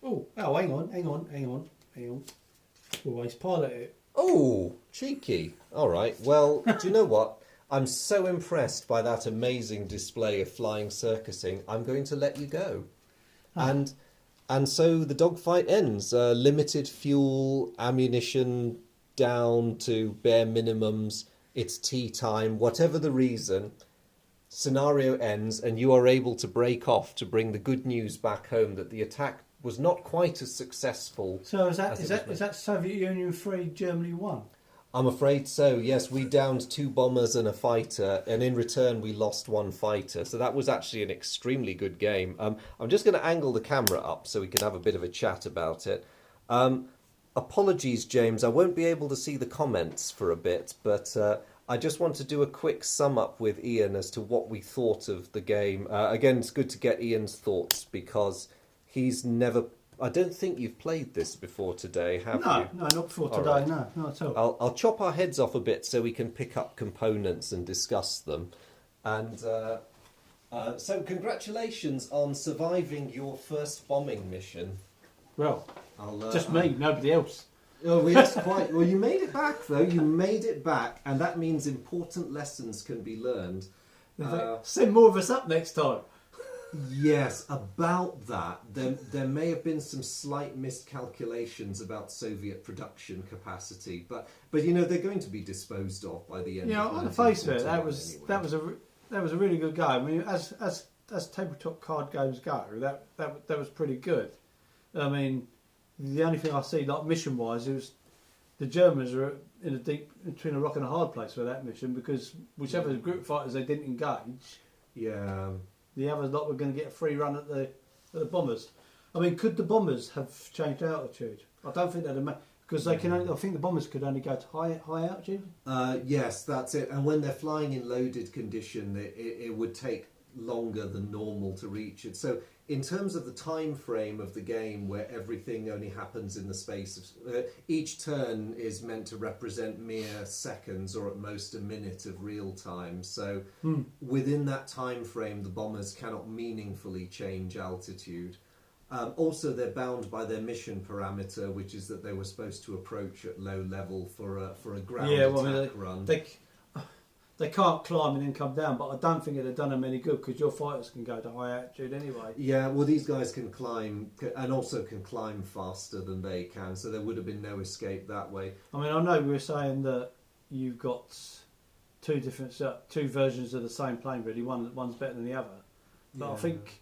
Oh, hang on. Always pilot it. Oh, cheeky. All right. Well, do you know what? I'm so impressed by that amazing display of flying circusing. I'm going to let you go. And so the dogfight ends. Limited fuel, ammunition down to bare minimums. It's tea time. Whatever the reason, scenario ends, and you are able to break off to bring the good news back home that the attack was not quite as successful. So is that Soviet Union 3, Germany 1? I'm afraid so, yes. We downed 2 bombers and a fighter, and in return we lost 1 fighter. So that was actually an extremely good game. I'm just going to angle the camera up so we can have a bit of a chat about it. Apologies, James, I won't be able to see the comments for a bit, but I just want to do a quick sum up with Ian as to what we thought of the game. Again, it's good to get Ian's thoughts because he's never... I don't think you've played this before today, have you? No, not before today, right. No, not at all. I'll chop our heads off a bit so we can pick up components and discuss them. And so congratulations on surviving your first bombing mission. Well, just me, nobody else. Oh, yes, quite. Well, you made it back, though. You made it back, and that means important lessons can be learned. Send more of us up next time. Yes, about that, there may have been some slight miscalculations about Soviet production capacity, but you know they're going to be disposed of by the end. Yeah, on the face of it, that was a really good game. I mean, as tabletop card games go, that was pretty good. I mean, the only thing I see, like mission wise, is the Germans are in a deep between a rock and a hard place with that mission because whichever group fighters they didn't engage, the other lot were going to get a free run at the bombers. I mean, could the bombers have changed altitude? I don't think they'd have because they can. I think the bombers could only go to high altitude. Yes, that's it. And when they're flying in loaded condition, it would take longer than normal to reach it. So in terms of the time frame of the game where everything only happens in the space of each turn is meant to represent mere seconds or at most a minute of real time, so within that time frame the bombers cannot meaningfully change altitude. Also they're bound by their mission parameter, which is that they were supposed to approach at low level for a ground attack run. They can't climb and then come down, but I don't think it'd have done them any good because your fighters can go to high altitude anyway. Yeah, well, these guys can climb and also can climb faster than they can, so there would have been no escape that way. I mean, I know we were saying that you've got two versions of the same plane, really. One's better than the other, but I think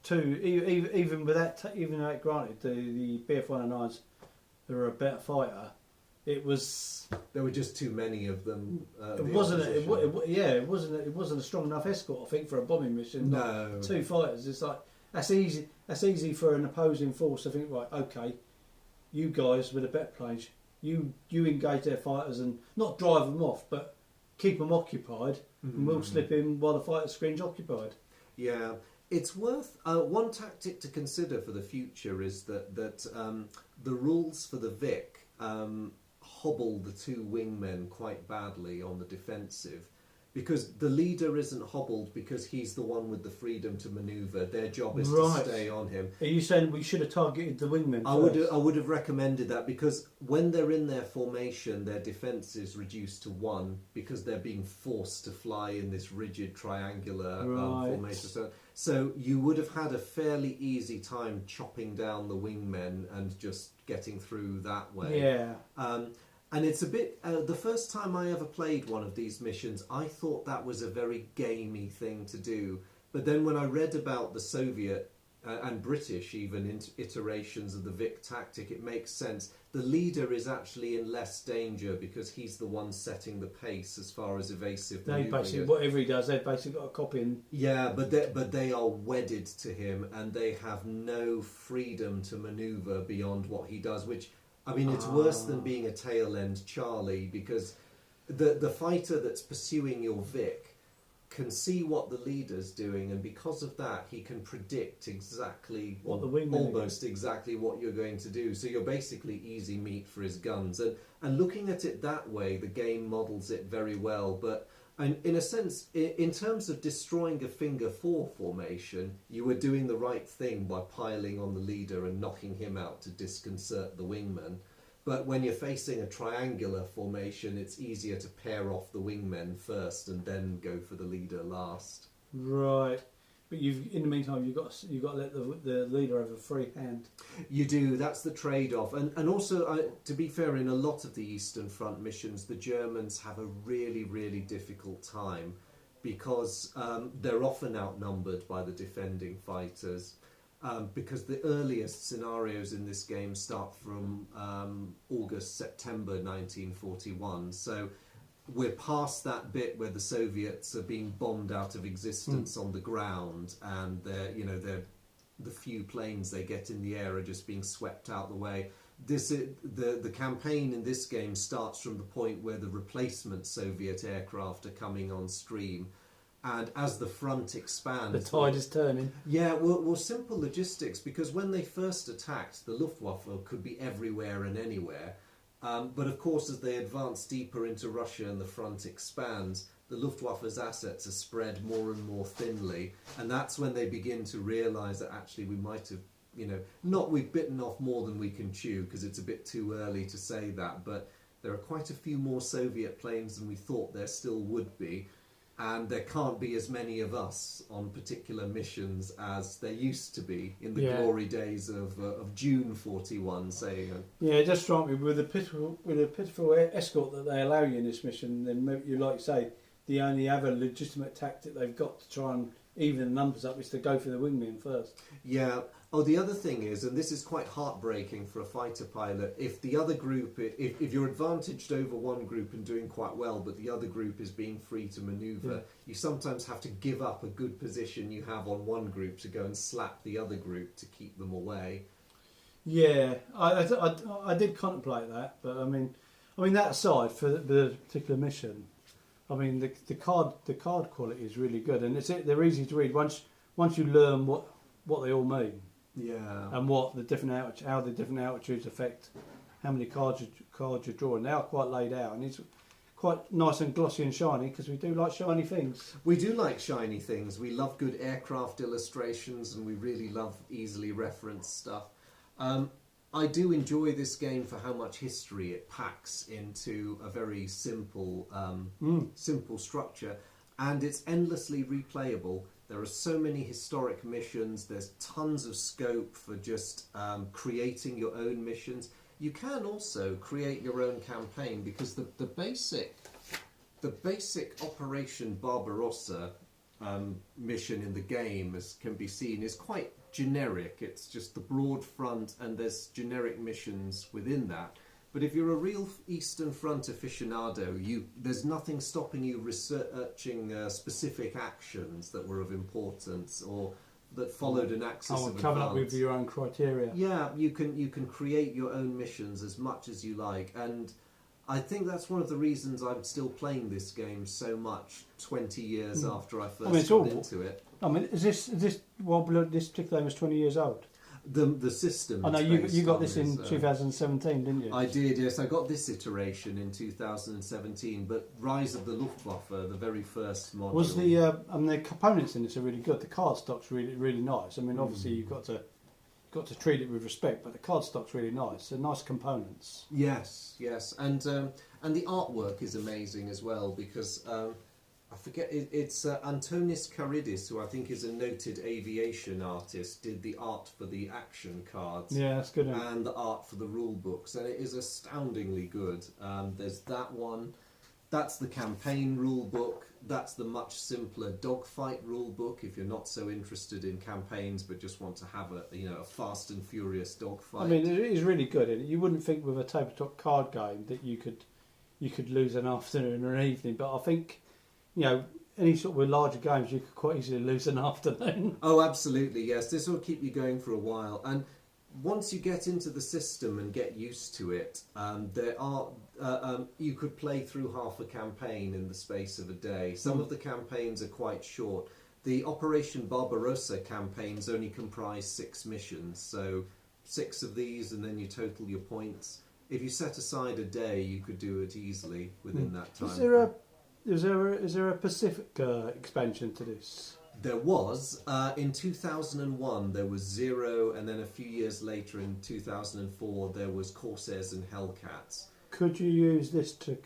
even with that, even though granted the BF-109s are a better fighter, it was. There were just too many of them. It wasn't. It wasn't a strong enough escort, I think, for a bombing mission. No, like 2 fighters. It's like that's easy. That's easy for an opposing force to think. Right, okay, you guys with the better planes, you engage their fighters and not drive them off, but keep them occupied, and we'll slip in while the fighter screen's occupied. Yeah, it's worth one tactic to consider for the future is that the rules for the Vic hobble the 2 wingmen quite badly on the defensive, because the leader isn't hobbled because he's the one with the freedom to manoeuvre. Their job is to stay on him. Are you saying we should have targeted the wingmen first? I would have recommended that, because when they're in their formation, their defence is reduced to 1 because they're being forced to fly in this rigid triangular formation. So you would have had a fairly easy time chopping down the wingmen and just getting through that way. Yeah. And it's a bit... the first time I ever played one of these missions, I thought that was a very gamey thing to do. But then when I read about the Soviet and British even iterations of the Vic tactic, it makes sense. The leader is actually in less danger because he's the one setting the pace as far as evasive manoeuvring. They basically, whatever he does, they've basically got a copy in. Yeah, but they are wedded to him and they have no freedom to manoeuvre beyond what he does, which... I mean, it's worse than being a tail-end Charlie, because the fighter that's pursuing your Vic can see what the leader's doing, and because of that, he can predict exactly almost exactly what you're going to do. So you're basically easy meat for his guns. And looking at it that way, the game models it very well. But in a sense, in terms of destroying a finger 4 formation, you were doing the right thing by piling on the leader and knocking him out to disconcert the wingman. But when you're facing a triangular formation, it's easier to pair off the wingmen first and then go for the leader last. Right. But in the meantime, you've got to let the leader have a free hand. You do. That's the trade-off. And also, to be fair, in a lot of the Eastern Front missions, the Germans have a really, really difficult time because they're often outnumbered by the defending fighters. Because the earliest scenarios in this game start from August-September 1941. So we're past that bit where the Soviets are being bombed out of existence on the ground, and the few planes they get in the air are just being swept out the way. The campaign in this game starts from the point where the replacement Soviet aircraft are coming on stream, and as the front expands, the tide is turning. Yeah, well, simple logistics, because when they first attacked, the Luftwaffe could be everywhere and anywhere. But of course, as they advance deeper into Russia and the front expands, the Luftwaffe's assets are spread more and more thinly, and that's when they begin to realise that actually we might have, we've bitten off more than we can chew, because it's a bit too early to say that, but there are quite a few more Soviet planes than we thought there still would be, and there can't be as many of us on particular missions as there used to be in the glory days of June 41, say. Yeah, it does strike me with a pitiful escort that they allow you in this mission. Then maybe, like you say, the only other legitimate tactic they've got to try and even the numbers up is to go for the wingmen first. Yeah. Oh, the other thing is, and this is quite heartbreaking for a fighter pilot, if the other group, if you're advantaged over one group and doing quite well, but the other group is being free to manoeuvre, you sometimes have to give up a good position you have on one group to go and slap the other group to keep them away. Yeah, I did contemplate that, but I mean that aside, for the particular mission, I mean the card quality is really good, and they're easy to read once you learn what they all mean. Yeah. And how the different altitudes affect how many cards you're drawing. They are quite laid out, and it's quite nice and glossy and shiny, because we do like shiny things. We do like shiny things. We love good aircraft illustrations, and we really love easily referenced stuff. I do enjoy this game for how much history it packs into a very simple structure, and it's endlessly replayable. There are so many historic missions. There's tons of scope for just creating your own missions. You can also create your own campaign, because the basic Operation Barbarossa mission in the game, as can be seen, is quite generic. It's just the broad front, and there's generic missions within that. But if you're a real Eastern Front aficionado, there's nothing stopping you researching specific actions that were of importance or that followed an axis of coming up with advance. your own criteria. Yeah, you can create your own missions as much as you like, and I think that's one of the reasons I'm still playing this game so much 20 years after I first got into it. I mean, is this this particular game was 20 years old? The system. I know you got this in 2017, didn't you? I did, yes. I got this iteration in 2017, but Rise of the Luftwaffe, the very first module. Was the the components in this are really good. The card stock's really nice. I mean, obviously you've got to treat it with respect, but the card stock's really nice. They're nice components. Yes, and the artwork is amazing as well because. I forget, it's Antonis Karidis, who I think is a noted aviation artist, did the art for the action cards. Yeah, that's good. And the art for the rule books, and it is astoundingly good. There's that one. That's the campaign rule book. That's the much simpler dogfight rule book if you're not so interested in campaigns but just want to have a fast and furious dogfight. I mean, it is really good. You wouldn't think with a tabletop card game that you could lose an afternoon or an evening, but I think. Any sort of larger games, you could quite easily lose an afternoon. Oh, absolutely, yes. This will keep you going for a while. And once you get into the system and get used to it, you could play through half a campaign in the space of a day. Some of the campaigns are quite short. The Operation Barbarossa campaigns only comprise 6 missions, so 6 of these, and then you total your points. If you set aside a day, you could do it easily within that time. Is there a Pacific expansion to this? There was. In 2001 there was 0, and then a few years later in 2004 there was Corsairs and Hellcats. Could you use this to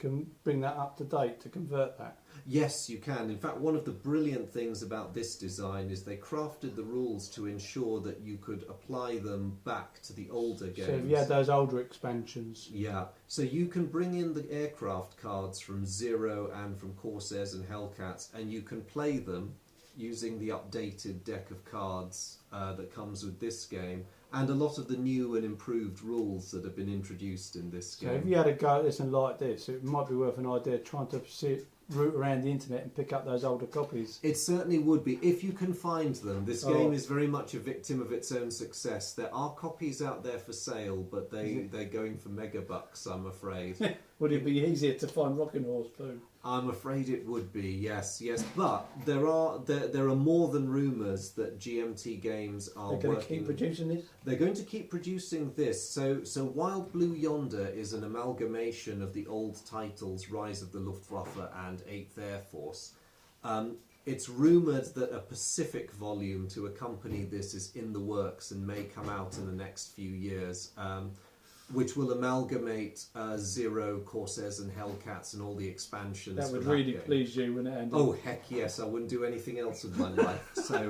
bring that up to date, to convert that? Yes, you can. In fact, one of the brilliant things about this design is they crafted the rules to ensure that you could apply them back to the older games. So you had those older expansions. Yeah. So you can bring in the aircraft cards from 0 and from Corsairs and Hellcats, and you can play them using the updated deck of cards that comes with this game, and a lot of the new and improved rules that have been introduced in this game. So if you had a go at this and like this, it might be worth an idea trying to root around the internet and pick up those older copies. It certainly would be, if you can find them. This game is very much a victim of its own success. There are copies out there for sale, but they're going for megabucks, I'm afraid. Would it be easier to find Rocking Horse Poo? I'm afraid it would be, yes. But there are more than rumours that GMT Games are They're going to keep producing this? They're going to keep producing this. So while Blue Yonder is an amalgamation of the old titles Rise of the Luftwaffe and 8th Air Force, it's rumoured that a Pacific volume to accompany this is in the works and may come out in the next few years. Which will amalgamate 0, Corsairs and Hellcats and all the expansions. That would really please you when it ended. Oh, heck yes, I wouldn't do anything else with my life. So,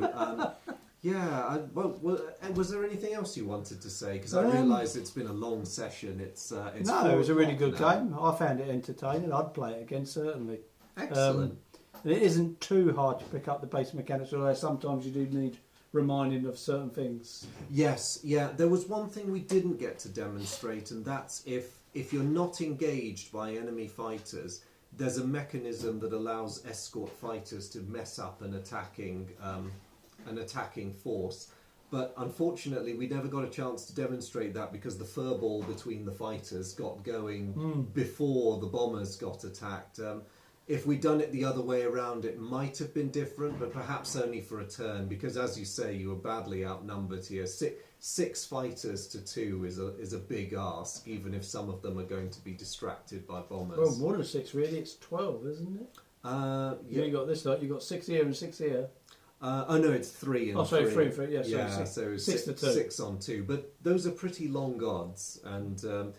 was there anything else you wanted to say? Because I realise it's been a long session. It's no, it was a really good game. I found it entertaining. I'd play it again, certainly. Excellent. It isn't too hard to pick up the basic mechanics, although sometimes you do need reminding of certain things. Yes, yeah. There was one thing we didn't get to demonstrate, and that's if you're not engaged by enemy fighters, there's a mechanism that allows escort fighters to mess up an attacking force. But unfortunately, we never got a chance to demonstrate that because the furball between the fighters got going before the bombers got attacked. If we'd done it the other way around, it might have been different, but perhaps only for a turn, because as you say, you were badly outnumbered here. Six fighters to 2 is a big ask, even if some of them are going to be distracted by bombers. Well, more than 6 really, it's 12, isn't it? Yeah. You got this, you got 6 here and 6 here. Oh no, it's 3 and 3. Oh, sorry, 3 and 3, yeah, yeah, so 6 to 2. 6 on 2, but those are pretty long odds, and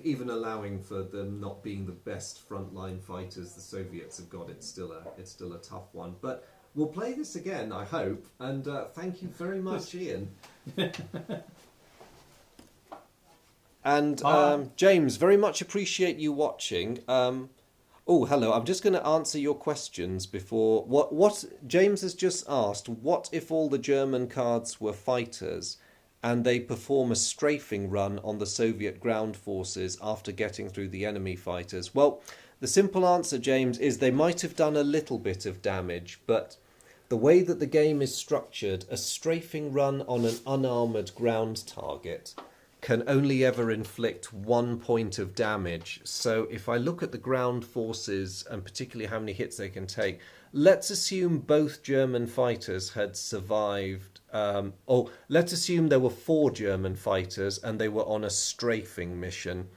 even allowing for them not being the best frontline fighters the Soviets have got, it's still a tough one. But we'll play this again, I hope, and thank you very much, Ian. And James, very much appreciate you watching. Oh, hello. I'm just going to answer your questions before. What James has just asked, what if all the German cards were fighters? and they perform a strafing run on the Soviet ground forces after getting through the enemy fighters. Well, the simple answer, James, is they might have done a little bit of damage, but the way that the game is structured, a strafing run on an unarmoured ground target can only ever inflict 1 point of damage. So if I look at the ground forces, and particularly how many hits they can take, let's assume both German fighters had survived, or let's assume there were 4 German fighters and they were on a strafing mission.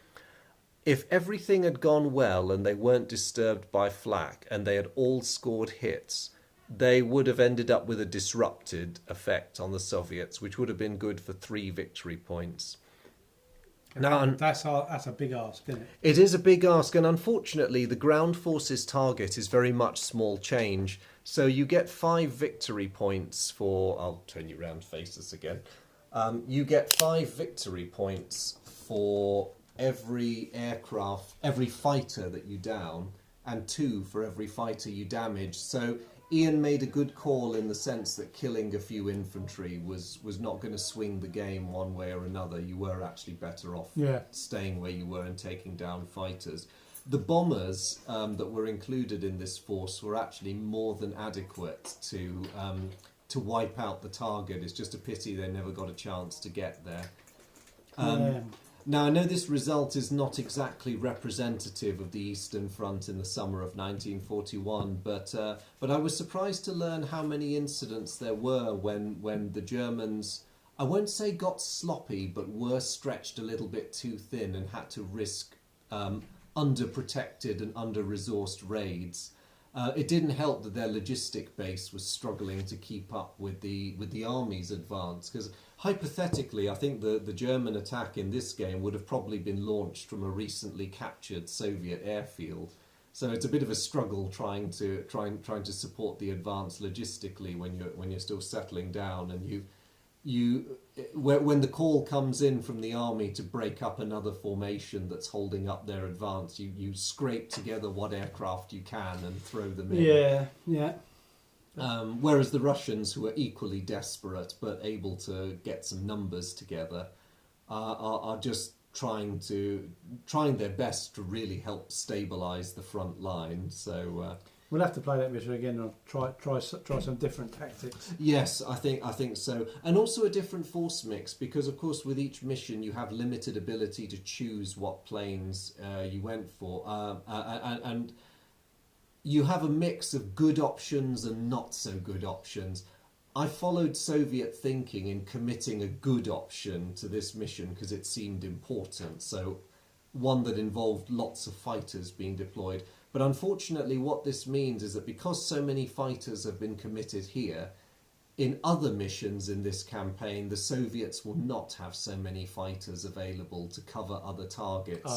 If everything had gone well and they weren't disturbed by flak and they had all scored hits, they would have ended up with a disrupted effect on the Soviets, which would have been good for 3 victory points. Now, that's a big ask, isn't it? It is a big ask, and unfortunately the ground forces target is very much small change. So you get 5 victory points for... I'll turn you round, face us again. You get 5 victory points for every aircraft, every fighter that you down, and 2 for every fighter you damage. So Ian made a good call in the sense that killing a few infantry was not going to swing the game one way or another. You were actually better off staying where you were and taking down fighters. The bombers that were included in this force were actually more than adequate to wipe out the target. It's just a pity they never got a chance to get there. Now, I know this result is not exactly representative of the Eastern Front in the summer of 1941, but I was surprised to learn how many incidents there were when the Germans, I won't say got sloppy, but were stretched a little bit too thin and had to risk under-protected and under-resourced raids. It didn't help that their logistic base was struggling to keep up with the army's advance, because hypothetically, I think the German attack in this game would have probably been launched from a recently captured Soviet airfield. So it's a bit of a struggle trying to support the advance logistically when you're still settling down, and when the call comes in from the army to break up another formation that's holding up their advance, you scrape together what aircraft you can and throw them in. Yeah. Whereas the Russians, who are equally desperate but able to get some numbers together, are just trying their best to really help stabilise the front line. So we'll have to play that mission again and try some different tactics. Yes, I think so, and also a different force mix, because of course with each mission you have limited ability to choose what planes you went for, and you have a mix of good options and not so good options. I followed Soviet thinking in committing a good option to this mission because it seemed important, so one that involved lots of fighters being deployed. But unfortunately what this means is that because so many fighters have been committed here, in other missions in this campaign the Soviets will not have so many fighters available to cover other targets.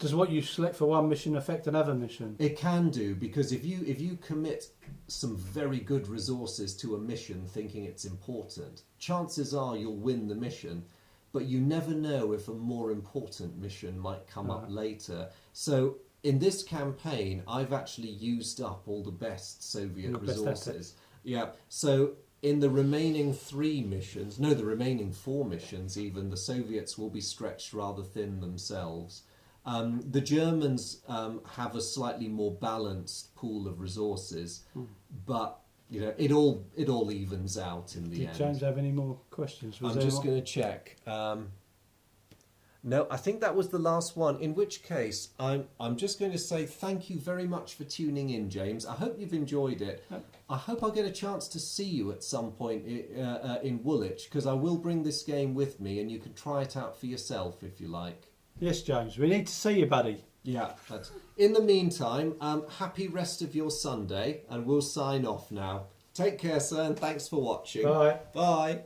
Does what you select for one mission affect another mission? It can do, because if you commit some very good resources to a mission thinking it's important, chances are you'll win the mission, but you never know if a more important mission might come up later. So in this campaign I've actually used up all the best Soviet resources. So in the remaining 4 missions even, the Soviets will be stretched rather thin themselves. The Germans have a slightly more balanced pool of resources, but it all evens out in the end. Did James have any more questions? I'm just going to check. No, I think that was the last one. In which case, I'm just going to say thank you very much for tuning in, James. I hope you've enjoyed it. I hope I'll get a chance to see you at some point in Woolwich, because I will bring this game with me, and you can try it out for yourself if you like. Yes, James, we need to see you, buddy. Yeah. In the meantime, happy rest of your Sunday, and we'll sign off now. Take care, sir, and thanks for watching. Bye. Bye.